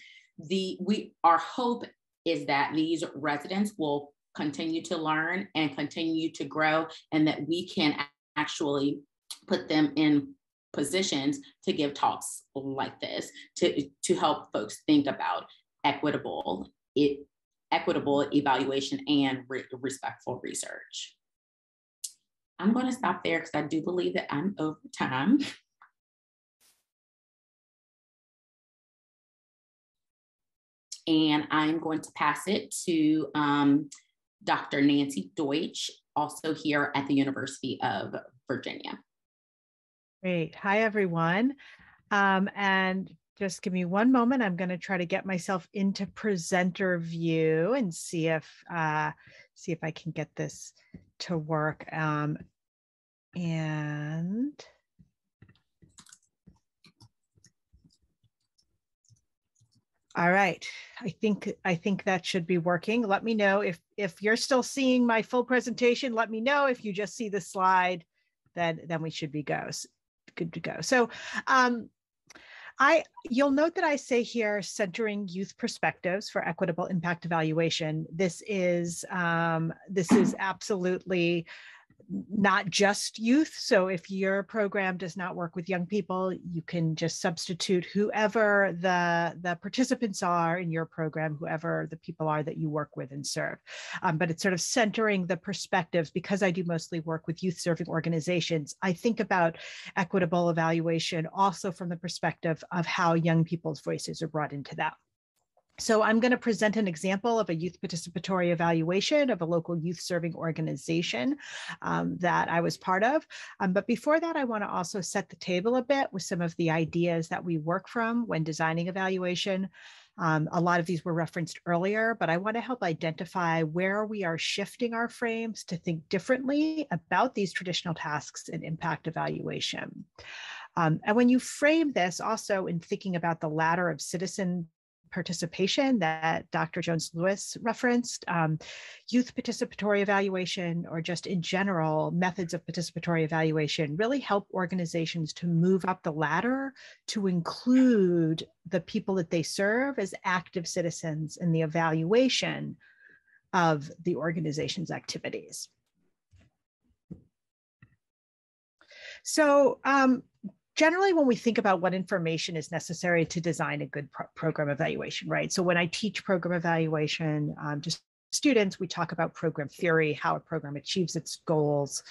Our hope is that these residents will continue to learn and continue to grow, and that we can actually put them in positions to give talks like this to help folks think about equitable evaluation and respectful research. I'm going to stop there because I do believe that I'm over time. And I'm going to pass it to Dr. Nancy Deutsch, also here at the University of Virginia. Great. Hi, everyone. And just give me one moment. I'm going to try to get myself into presenter view and see if I can get this to work. All right, I think that should be working. Let me know if you're still seeing my full presentation. Let me know. If you just see the slide, then we should be good to go. So you'll note that I say here, centering youth perspectives for equitable impact evaluation. This is absolutely not just youth. So if your program does not work with young people, you can just substitute whoever the participants are in your program, whoever the people are that you work with and serve. But it's sort of centering the perspectives. Because I do mostly work with youth serving organizations, I think about equitable evaluation also from the perspective of how young people's voices are brought into that. So I'm going to present an example of a youth participatory evaluation of a local youth serving organization that I was part of. But before that, I want to also set the table a bit with some of the ideas that we work from when designing evaluation. A lot of these were referenced earlier, but I want to help identify where we are shifting our frames to think differently about these traditional tasks and impact evaluation. And when you frame this also in thinking about the ladder of citizen participation that Dr. Jones-Lewis referenced, youth participatory evaluation, or just in general, methods of participatory evaluation really help organizations to move up the ladder to include the people that they serve as active citizens in the evaluation of the organization's activities. So, generally, when we think about what information is necessary to design a good program evaluation, right? So when I teach program evaluation to students, we talk about program theory, how a program achieves its goals,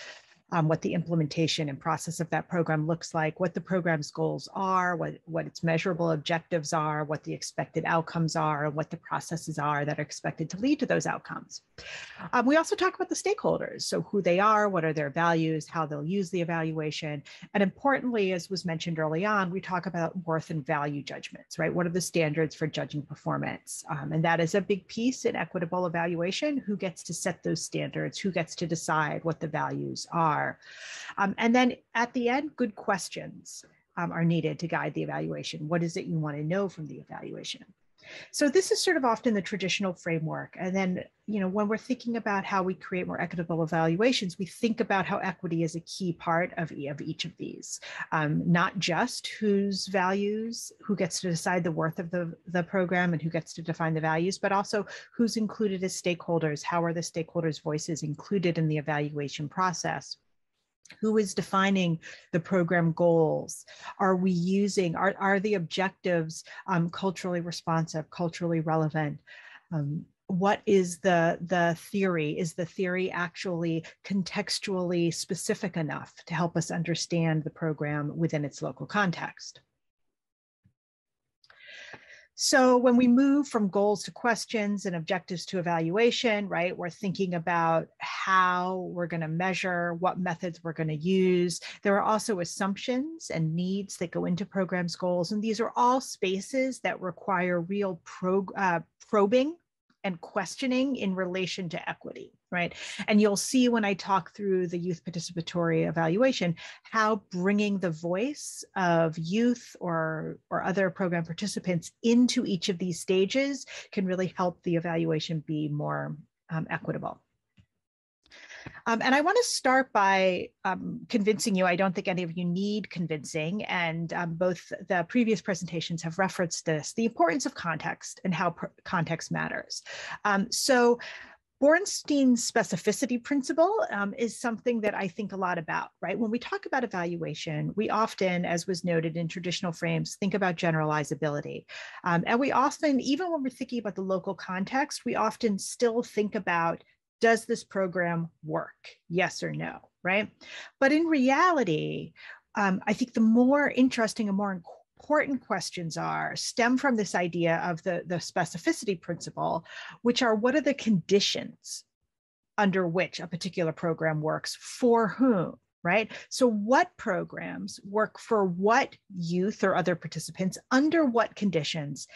what the implementation and process of that program looks like, what the program's goals are, what its measurable objectives are, what the expected outcomes are, and what the processes are that are expected to lead to those outcomes. We also talk about the stakeholders, so who they are, what are their values, how they'll use the evaluation. And importantly, as was mentioned early on, we talk about worth and value judgments, right? What are the standards for judging performance? And that is a big piece in equitable evaluation. Who gets to set those standards? Who gets to decide what the values are? And then at the end, good questions are needed to guide the evaluation. What is it you want to know from the evaluation? So this is sort of often the traditional framework. And then, when we're thinking about how we create more equitable evaluations, we think about how equity is a key part of each of these, not just whose values, who gets to decide the worth of the program and who gets to define the values, but also who's included as stakeholders. How are the stakeholders' voices included in the evaluation process? Who is defining the program goals? Are we using, are the objectives culturally responsive, culturally relevant? What is the theory? Is the theory actually contextually specific enough to help us understand the program within its local context? So when we move from goals to questions and objectives to evaluation, right, we're thinking about how we're going to measure, what methods we're going to use. There are also assumptions and needs that go into programs' goals. And these are all spaces that require real probing and questioning in relation to equity, right? And you'll see when I talk through the youth participatory evaluation, how bringing the voice of youth or other program participants into each of these stages can really help the evaluation be more equitable. And I want to start by convincing you, I don't think any of you need convincing, and both the previous presentations have referenced this, the importance of context and how context matters. So Borenstein's specificity principle is something that I think a lot about, right? When we talk about evaluation, we often, as was noted in traditional frames, think about generalizability. And we often, even when we're thinking about the local context, we often still think about, does this program work? Yes or no, right? But in reality, I think the more interesting and more important questions stem from this idea of the specificity principle, which are, what are the conditions under which a particular program works for whom, right? So what programs work for what youth or other participants under what conditions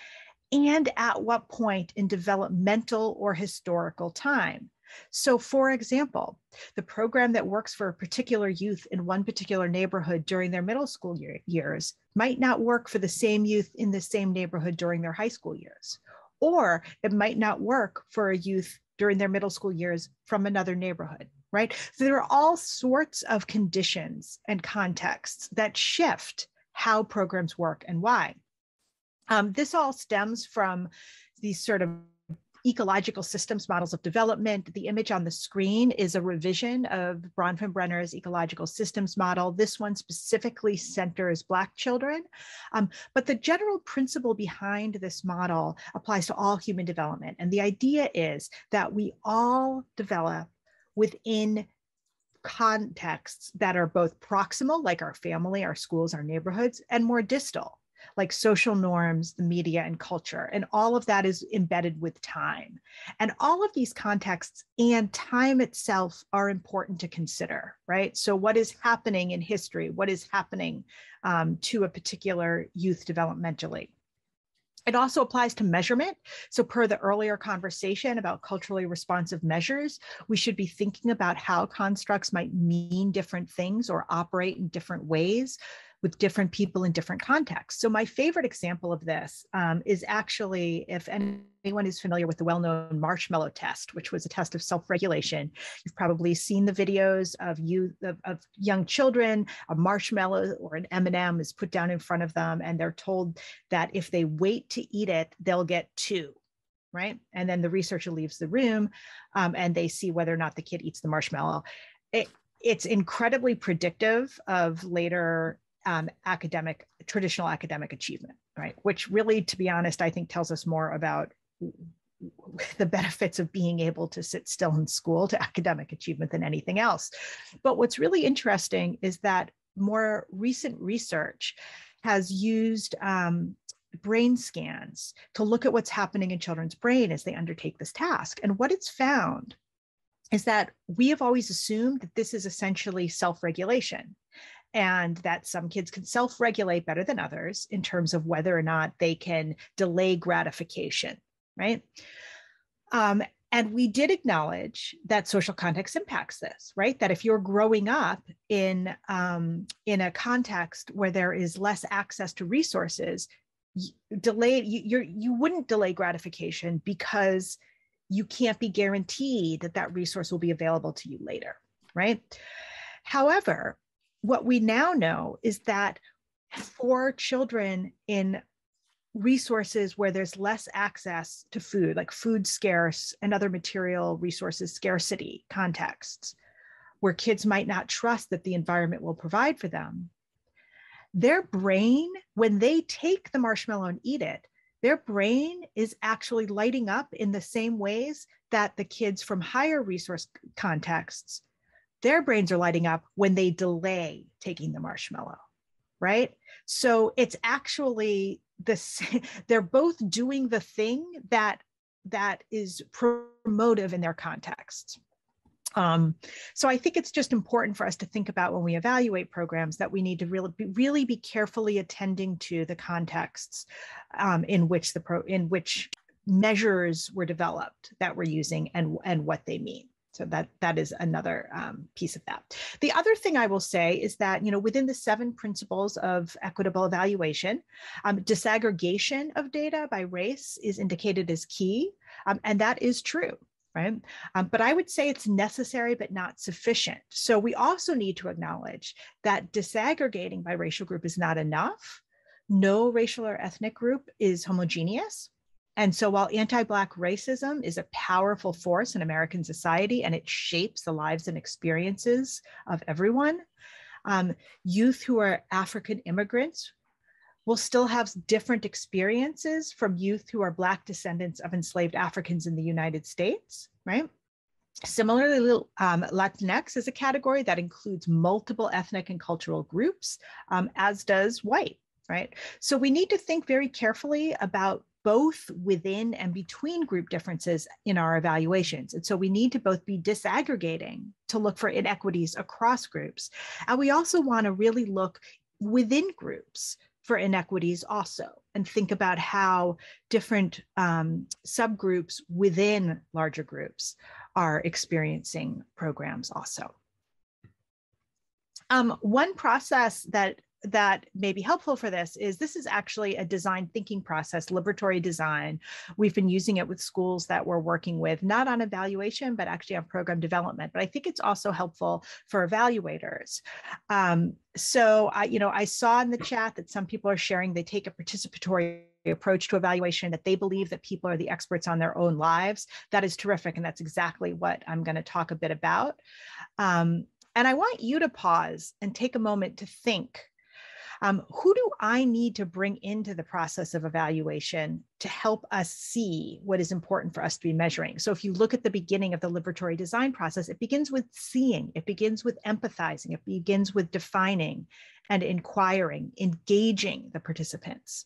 and at what point in developmental or historical time? So for example, the program that works for a particular youth in one particular neighborhood during their middle school years might not work for the same youth in the same neighborhood during their high school years. Or it might not work for a youth during their middle school years from another neighborhood, right? So there are all sorts of conditions and contexts that shift how programs work and why. This all stems from these sort of ecological systems models of development. The image on the screen is a revision of Bronfenbrenner's ecological systems model. This one specifically centers Black children, but the general principle behind this model applies to all human development. And the idea is that we all develop within contexts that are both proximal, like our family, our schools, our neighborhoods, and more distal, like social norms, the media, and culture. And all of that is embedded with time. And all of these contexts and time itself are important to consider, right? So what is happening in history? What is happening to a particular youth developmentally? It also applies to measurement. So per the earlier conversation about culturally responsive measures, we should be thinking about how constructs might mean different things or operate in different ways with different people in different contexts. So my favorite example of this is actually, if anyone is familiar with the well-known Marshmallow Test, which was a test of self-regulation. You've probably seen the videos of young children. A marshmallow or an M&M is put down in front of them, and they're told that if they wait to eat it, they'll get 2. Right? And then the researcher leaves the room and they see whether or not the kid eats the marshmallow. It's incredibly predictive of later traditional academic achievement, right? Which really, to be honest, I think tells us more about the benefits of being able to sit still in school to academic achievement than anything else. But what's really interesting is that more recent research has used brain scans to look at what's happening in children's brain as they undertake this task. And what it's found is that we have always assumed that this is essentially self-regulation, and that some kids can self-regulate better than others in terms of whether or not they can delay gratification, right? And we did acknowledge that social context impacts this, right? That if you're growing up in a context where there is less access to resources, you wouldn't delay gratification because you can't be guaranteed that that resource will be available to you later, right? However, what we now know is that for children in resources where there's less access to food, like food scarce and other material resources scarcity contexts, where kids might not trust that the environment will provide for them, their brain, when they take the marshmallow and eat it, their brain is actually lighting up in the same ways that the kids from higher resource contexts, their brains are lighting up when they delay taking the marshmallow, right? So it's actually they're both doing the thing that is promotive in their contexts. So I think it's just important for us to think about when we evaluate programs that we need to really be carefully attending to the contexts in which measures were developed that we're using and what they mean. So that is another piece of that. The other thing I will say is that, within the 7 principles of equitable evaluation, disaggregation of data by race is indicated as key, and that is true, right? But I would say it's necessary but not sufficient. So we also need to acknowledge that disaggregating by racial group is not enough. No racial or ethnic group is homogeneous. And so while anti-Black racism is a powerful force in American society and it shapes the lives and experiences of everyone, youth who are African immigrants will still have different experiences from youth who are Black descendants of enslaved Africans in the United States, right? Similarly, Latinx is a category that includes multiple ethnic and cultural groups, as does white, right? So we need to think very carefully about both within and between group differences in our evaluations. And so we need to both be disaggregating to look for inequities across groups. And we also want to really look within groups for inequities also, and think about how different subgroups within larger groups are experiencing programs also. One process that may be helpful for this is actually a design thinking process, liberatory design. We've been using it with schools that we're working with, not on evaluation, but actually on program development. But I think it's also helpful for evaluators. So I saw in the chat that some people are sharing they take a participatory approach to evaluation, that they believe that people are the experts on their own lives. That is terrific. And that's exactly what I'm going to talk a bit about. And I want you to pause and take a moment to think, who do I need to bring into the process of evaluation to help us see what is important for us to be measuring? So if you look at the beginning of the liberatory design process, it begins with seeing, it begins with empathizing, it begins with defining and inquiring, engaging the participants,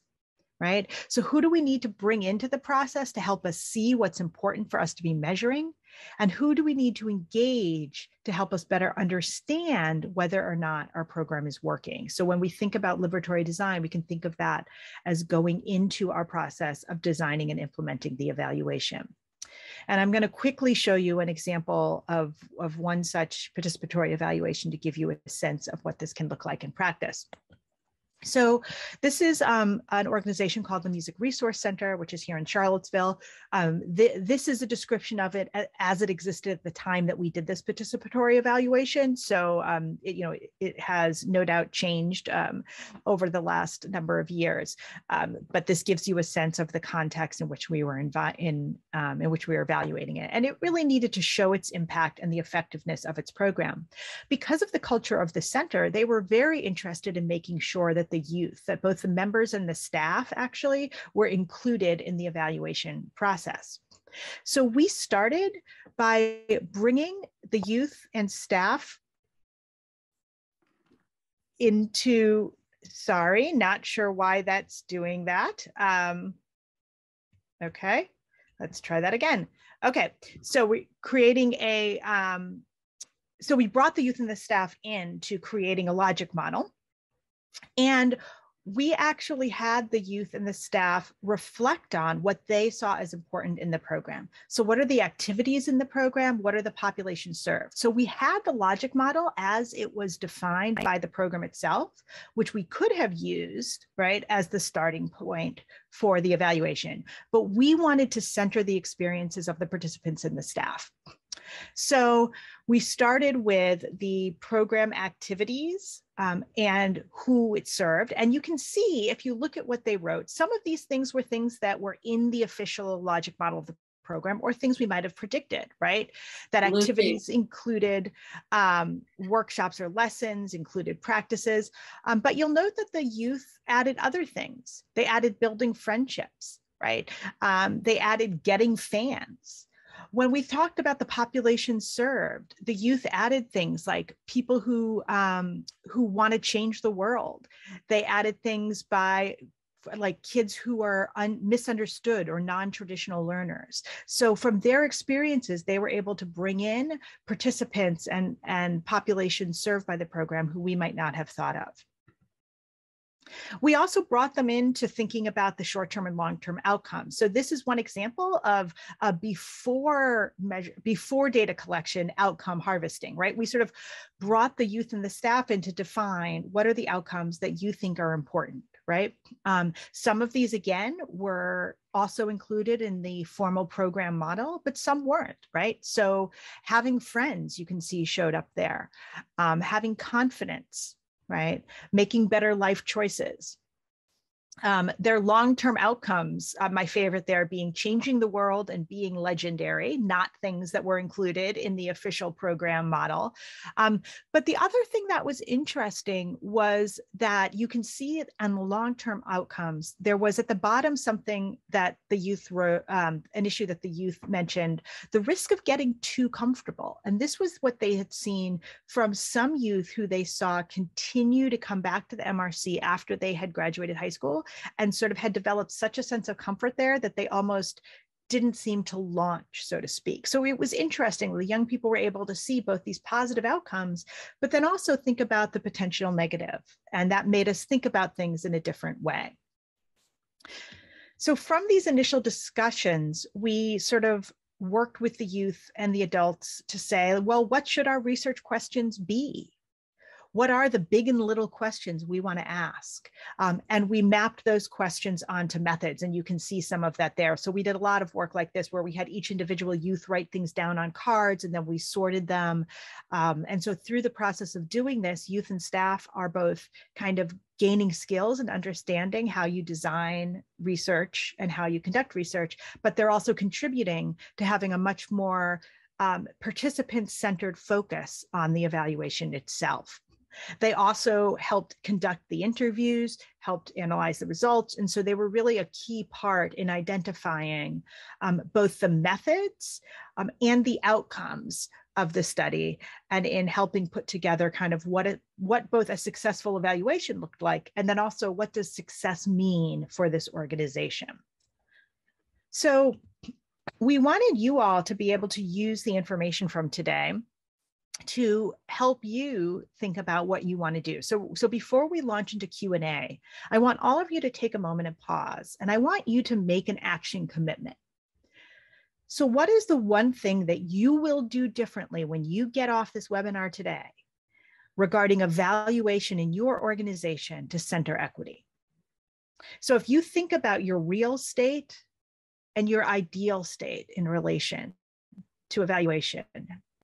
right? So who do we need to bring into the process to help us see what's important for us to be measuring? And who do we need to engage to help us better understand whether or not our program is working? So when we think about liberatory design, we can think of that as going into our process of designing and implementing the evaluation. And I'm going to quickly show you an example of one such participatory evaluation to give you a sense of what this can look like in practice. So this is an organization called the Music Resource Center, which is here in Charlottesville. This is a description of it as it existed at the time that we did this participatory evaluation. So it has no doubt changed over the last number of years, but this gives you a sense of the context in which we were in which we were evaluating it. And it really needed to show its impact and the effectiveness of its program. Because of the culture of the center, they were very interested in making sure that the youth, that both the members and the staff actually were included in the evaluation process. So we started by bringing the youth and staff into, sorry, not sure why that's doing that. Okay, let's try that again. Okay, so we're creating a, so we brought the youth and the staff into creating a logic model. And we actually had the youth and the staff reflect on what they saw as important in the program. So what are the activities in the program? What are the populations served? So we had the logic model as it was defined by the program itself, which we could have used, right, as the starting point for the evaluation. But we wanted to center the experiences of the participants and the staff. So we started with the program activities and who it served. And you can see, if you look at what they wrote, some of these things were things that were in the official logic model of the program, or things we might have predicted, right? That activities included workshops or lessons, included practices. But you'll note that the youth added other things. They added building friendships, right? They added getting fans. When we talked about the population served, the youth added things like people who want to change the world. They added things like kids who are misunderstood or non-traditional learners. So from their experiences, they were able to bring in participants and populations served by the program who we might not have thought of. We also brought them into thinking about the short-term and long-term outcomes. So this is one example of a before data collection outcome harvesting, right? We sort of brought the youth and the staff in to define what are the outcomes that you think are important, right? Some of these, again, were also included in the formal program model, but some weren't, right? So having friends, you can see, showed up there. Having confidence, right? Making better life choices. Their long-term outcomes, my favorite there being changing the world and being legendary, not things that were included in the official program model. But the other thing that was interesting was that you can see it on the long-term outcomes. There was at the bottom something that the youth wrote, an issue that the youth mentioned, the risk of getting too comfortable. And this was what they had seen from some youth who they saw continue to come back to the MRC after they had graduated high school, and sort of had developed such a sense of comfort there that they almost didn't seem to launch, so to speak. So it was interesting. The young people were able to see both these positive outcomes, but then also think about the potential negative. And that made us think about things in a different way. So from these initial discussions, we sort of worked with the youth and the adults to say, well, what should our research questions be? What are the big and little questions we want to ask? And we mapped those questions onto methods, and you can see some of that there. So we did a lot of work like this where we had each individual youth write things down on cards, and then we sorted them. And so through the process of doing this, youth and staff are both kind of gaining skills and understanding how you design research and how you conduct research, but they're also contributing to having a much more participant-centered focus on the evaluation itself. They also helped conduct the interviews, helped analyze the results. And so they were really a key part in identifying both the methods and the outcomes of the study, and in helping put together kind of what both a successful evaluation looked like, and then also what does success mean for this organization. So we wanted you all to be able to use the information from today to help you think about what you want to do. So before we launch into Q&A, I want all of you to take a moment and pause, and I want you to make an action commitment. So what is the one thing that you will do differently when you get off this webinar today regarding evaluation in your organization to center equity? So if you think about your real state and your ideal state in relation to evaluation,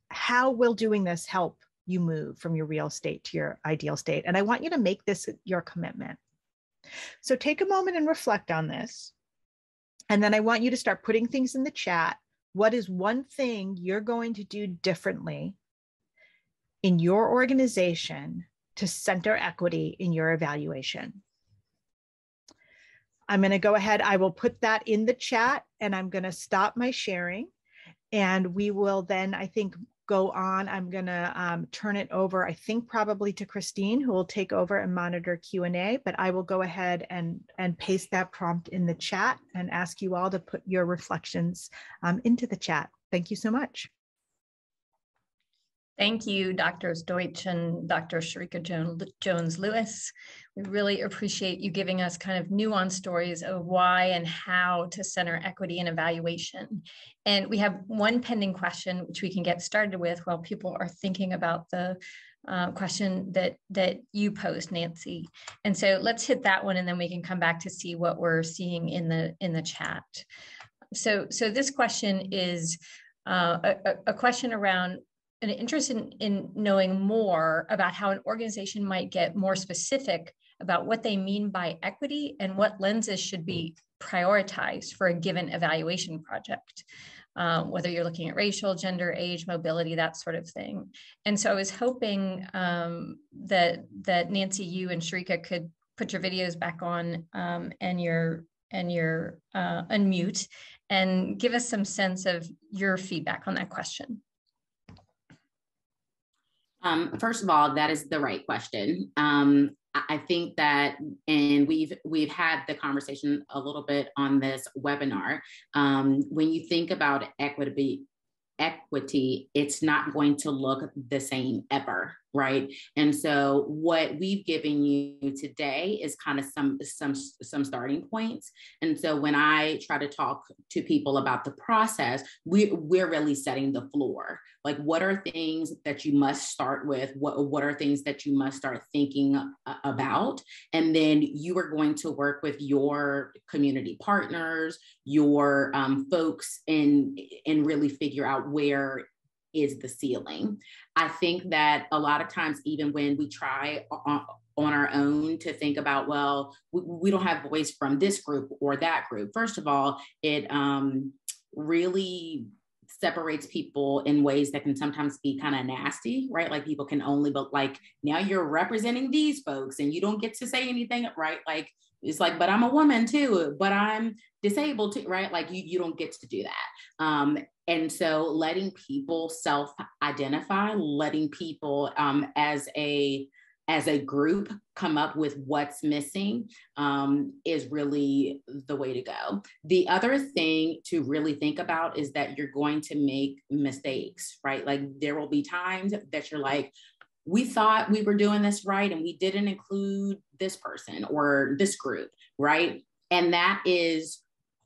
how will doing this help you move from your real state to your ideal state? And I want you to make this your commitment. So take a moment and reflect on this. And then I want you to start putting things in the chat. What is one thing you're going to do differently in your organization to center equity in your evaluation? I'm going to go ahead. I will put that in the chat, and I'm going to stop my sharing. And we will then, I think, go on. I'm going to turn it over, I think, probably to Christine, who will take over and monitor Q&A, but I will go ahead and paste that prompt in the chat and ask you all to put your reflections into the chat. Thank you so much. Thank you, Drs. Deutsch and Dr. Sharika Jones-Lewis. We really appreciate you giving us kind of nuanced stories of why and how to center equity in evaluation. And we have one pending question, which we can get started with while people are thinking about the question that you posed, Nancy. And so let's hit that one, and then we can come back to see what we're seeing in the chat. So this question is a question around an interest in knowing more about how an organization might get more specific about what they mean by equity and what lenses should be prioritized for a given evaluation project, whether you're looking at racial, gender, age, mobility, that sort of thing. And so I was hoping that Nancy, you and Sharika could put your videos back on and your unmute and give us some sense of your feedback on that question. First of all, that is the right question. I think that, and we've had the conversation a little bit on this webinar. When you think about equity, it's not going to look the same ever, right? And so what we've given you today is kind of some starting points. And so when I try to talk to people about the process, we're really setting the floor. Like, what are things that you must start with? What are things that you must start thinking about? And then you are going to work with your community partners, your folks, and really figure out where is the ceiling. I think that a lot of times, even when we try on our own to think about, well, we don't have voice from this group or that group. First of all, it really separates people in ways that can sometimes be kind of nasty, right? Like, people can only, but like, now you're representing these folks and you don't get to say anything, right? Like, it's like, but I'm a woman too, but I'm disabled too, right? Like, you don't get to do that. And so letting people self-identify, letting people as a group come up with what's missing is really the way to go. The other thing to really think about is that you're going to make mistakes, right? Like, there will be times that you're like, we thought we were doing this right and we didn't include this person or this group, right? And that is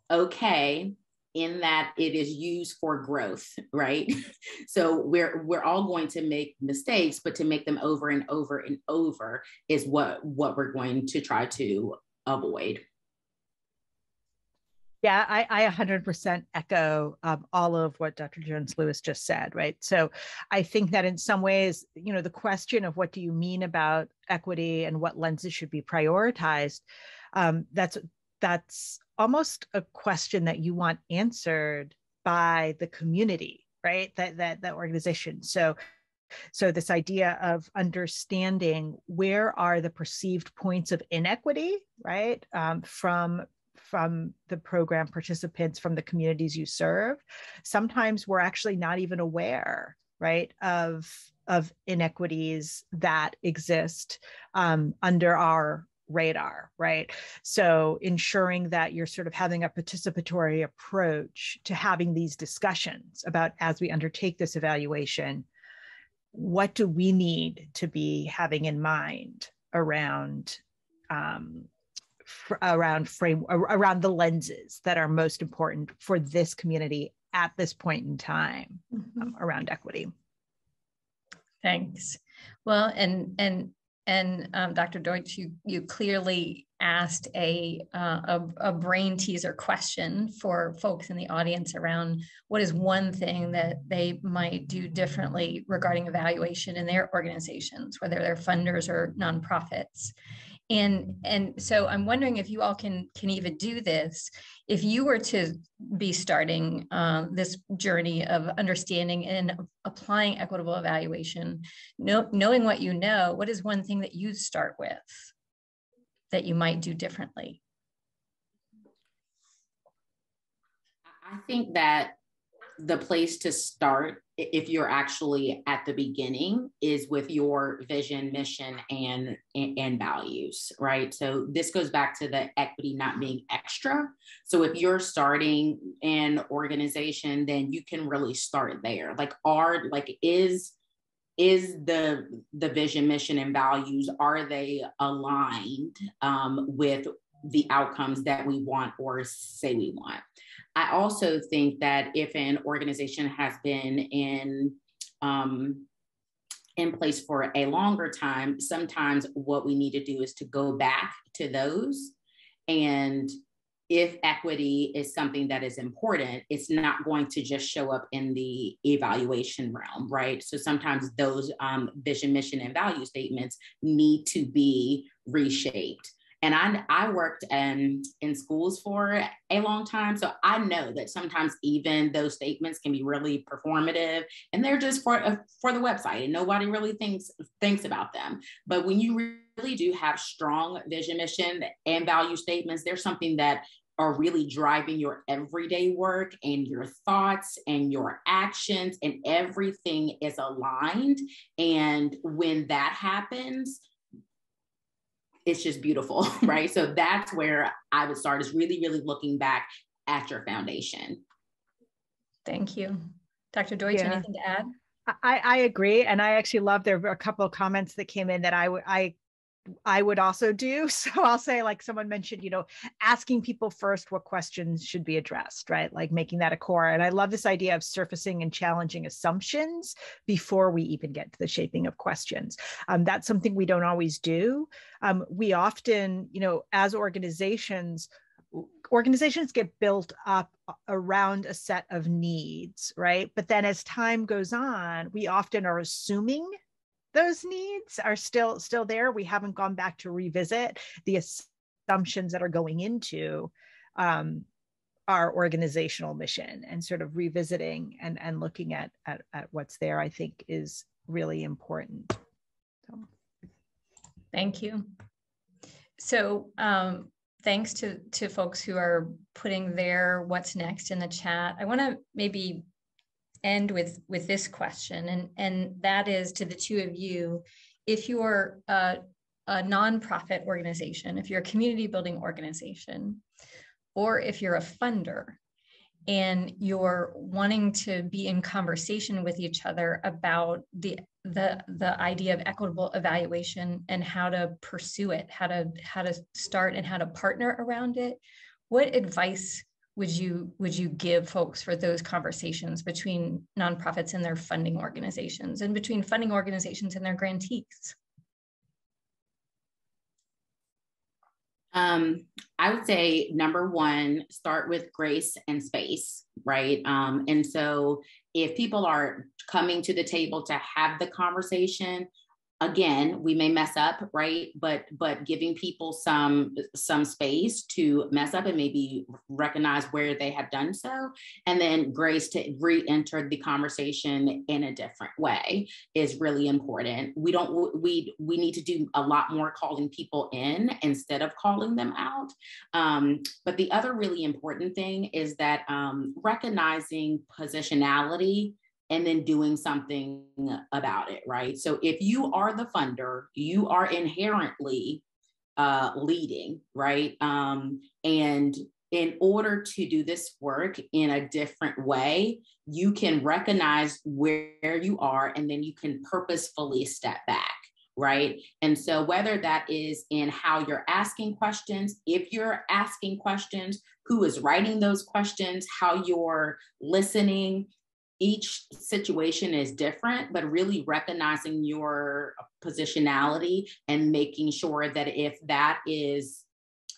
okay. in that it is used for growth, right? So we're all going to make mistakes, but to make them over and over and over is what we're going to try to avoid. Yeah, I 100% echo all of what Dr. Jones-Lewis just said, right? So I think that in some ways, you know, the question of what do you mean about equity and what lenses should be prioritized, that's almost a question that you want answered by the community, right? That organization. So this idea of understanding where are the perceived points of inequity, right? From the program participants, from the communities you serve. Sometimes we're actually not even aware, right, of inequities that exist under our radar, right? So ensuring that you're sort of having a participatory approach to having these discussions about, as we undertake this evaluation, what do we need to be having in mind around around the lenses that are most important for this community at this point in time around equity. Thanks. Well, and Dr. Deutsch, you clearly asked a brain teaser question for folks in the audience around what is one thing that they might do differently regarding evaluation in their organizations, whether they're funders or nonprofits. And so I'm wondering if you all can even do this. If you were to be starting this journey of understanding and applying equitable evaluation, knowing what you know, what is one thing that you start with that you might do differently? I think that the place to start, if you're actually at the beginning, is with your vision, mission, and values, right? So this goes back to the equity not being extra. So if you're starting an organization, then you can really start there. Is the vision, mission, and values, are they aligned with the outcomes that we want or say we want? I also think that if an organization has been in place for a longer time, sometimes what we need to do is to go back to those. And if equity is something that is important, it's not going to just show up in the evaluation realm, right? So sometimes those vision, mission, and value statements need to be reshaped. And I worked in schools for a long time, so I know that sometimes even those statements can be really performative, and they're just for the website, and nobody really thinks about them. But when you really do have strong vision, mission, and value statements, there's something that are really driving your everyday work and your thoughts and your actions, and everything is aligned. And when that happens, it's just beautiful, right? So that's where I would start, is really, really looking back at your foundation. Thank you. Dr. Deutsch, anything to add? I agree. And I actually love, there were a couple of comments that came in that I would also do. So I'll say, like someone mentioned, you know, asking people first what questions should be addressed, right? Like making that a core. And I love this idea of surfacing and challenging assumptions before we even get to the shaping of questions. That's something we don't always do. We often, you know, as organizations get built up around a set of needs, right? But then as time goes on, we often are assuming those needs are still there. We haven't gone back to revisit the assumptions that are going into our organizational mission, and sort of revisiting and looking at what's there, I think, is really important. So. Thank you. So thanks to folks who are putting their what's next in the chat. I want to maybe end with this question, and that is to the two of you. If you're a nonprofit organization, if you're a community building organization, or if you're a funder and you're wanting to be in conversation with each other about the idea of equitable evaluation and how to pursue it, how to start and how to partner around it, what advice would you give folks for those conversations between nonprofits and their funding organizations, and between funding organizations and their grantees? I would say, number one, start with grace and space, right? And so if people are coming to the table to have the conversation, again, we may mess up, right? But giving people some space to mess up and maybe recognize where they have done so, and then grace to re-enter the conversation in a different way is really important. We need to do a lot more calling people in instead of calling them out. But the other really important thing is that recognizing positionality and then doing something about it, right? So if you are the funder, you are inherently leading, right? And in order to do this work in a different way, you can recognize where you are, and then you can purposefully step back, right? And so whether that is in how you're asking questions, if you're asking questions, who is writing those questions, how you're listening, each situation is different, but really recognizing your positionality and making sure that if that is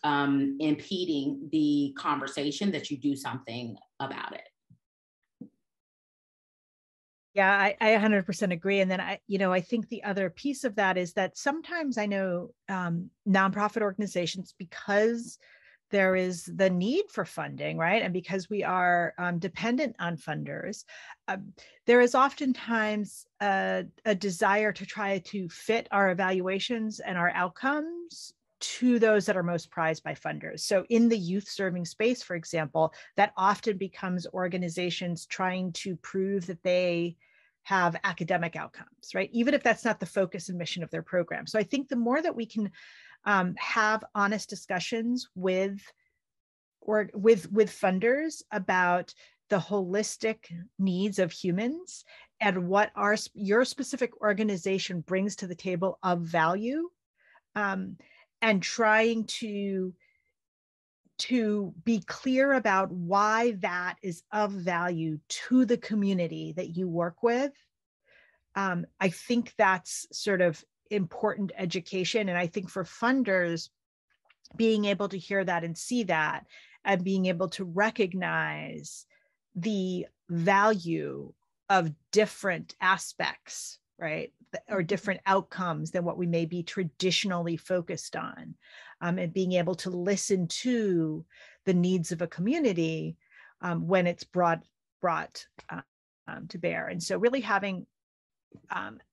impeding the conversation, that you do something about it. Yeah, I 100% agree. And then I think the other piece of that is that sometimes I know nonprofit organizations, because there is the need for funding, right? And because we are dependent on funders, there is oftentimes a desire to try to fit our evaluations and our outcomes to those that are most prized by funders. So in the youth serving space, for example, that often becomes organizations trying to prove that they have academic outcomes, right? Even if that's not the focus and mission of their program. So I think the more that we can have honest discussions with funders about the holistic needs of humans and what your specific organization brings to the table of value, and trying to be clear about why that is of value to the community that you work with. I think that's sort of important education. And I think for funders, being able to hear that and see that, and being able to recognize the value of different aspects, right? Or different outcomes than what we may be traditionally focused on, and being able to listen to the needs of a community when it's brought to bear. And so really having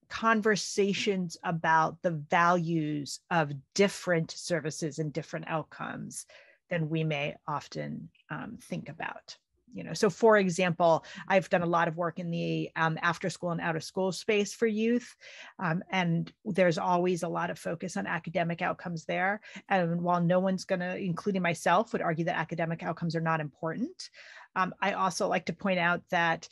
conversations about the values of different services and different outcomes than we may often think about. So for example, I've done a lot of work in the after school and out of school space for youth. And there's always a lot of focus on academic outcomes there. And while no one's including myself, would argue that academic outcomes are not important, I also like to point out that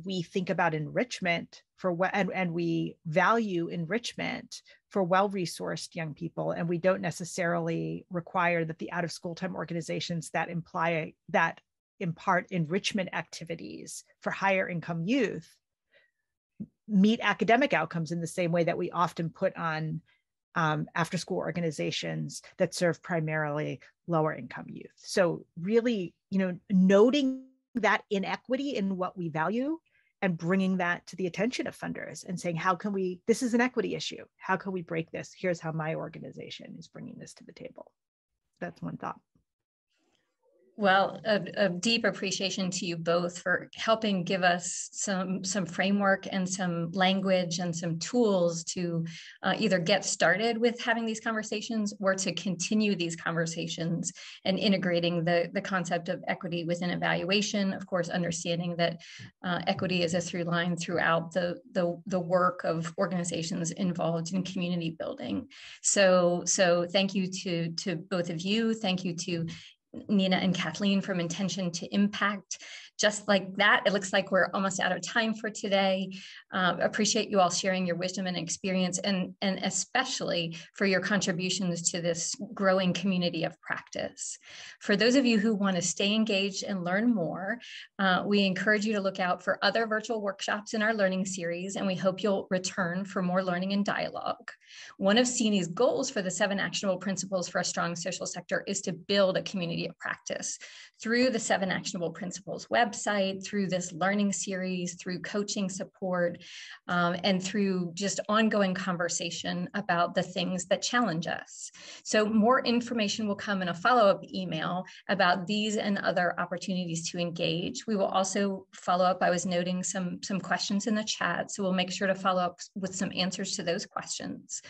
we think about enrichment and we value enrichment for well-resourced young people, and we don't necessarily require that the out-of-school time organizations that impart enrichment activities for higher income youth meet academic outcomes in the same way that we often put on after-school organizations that serve primarily lower income youth. So really, noting that inequity in what we value and bringing that to the attention of funders and saying, this is an equity issue. How can we break this? Here's how my organization is bringing this to the table. That's one thought. Well, a deep appreciation to you both for helping give us some framework and some language and some tools to either get started with having these conversations or to continue these conversations, and integrating the concept of equity within evaluation. Of course, understanding that equity is a through line throughout the work of organizations involved in community building. So thank you to both of you. Thank you to Nina and Kathleen from Intention to Impact. Just like that, it looks like we're almost out of time for today. Appreciate you all sharing your wisdom and experience, and especially for your contributions to this growing community of practice. For those of you who want to stay engaged and learn more, we encourage you to look out for other virtual workshops in our learning series, and we hope you'll return for more learning and dialogue. One of CNE's goals for the 7 Actionable Principles for a Strong Social Sector is to build a community of practice through the 7 Actionable Principles website, through this learning series, through coaching support, and through just ongoing conversation about the things that challenge us. So more information will come in a follow-up email about these and other opportunities to engage. We will also follow up. I was noting some questions in the chat, so we'll make sure to follow up with some answers to those questions.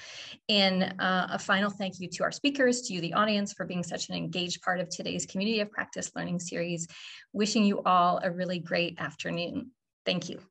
And a final thank you to our speakers, to you, the audience, for being such an engaged part of today's Community of Practice learning series. Wishing you all a really great afternoon. Thank you.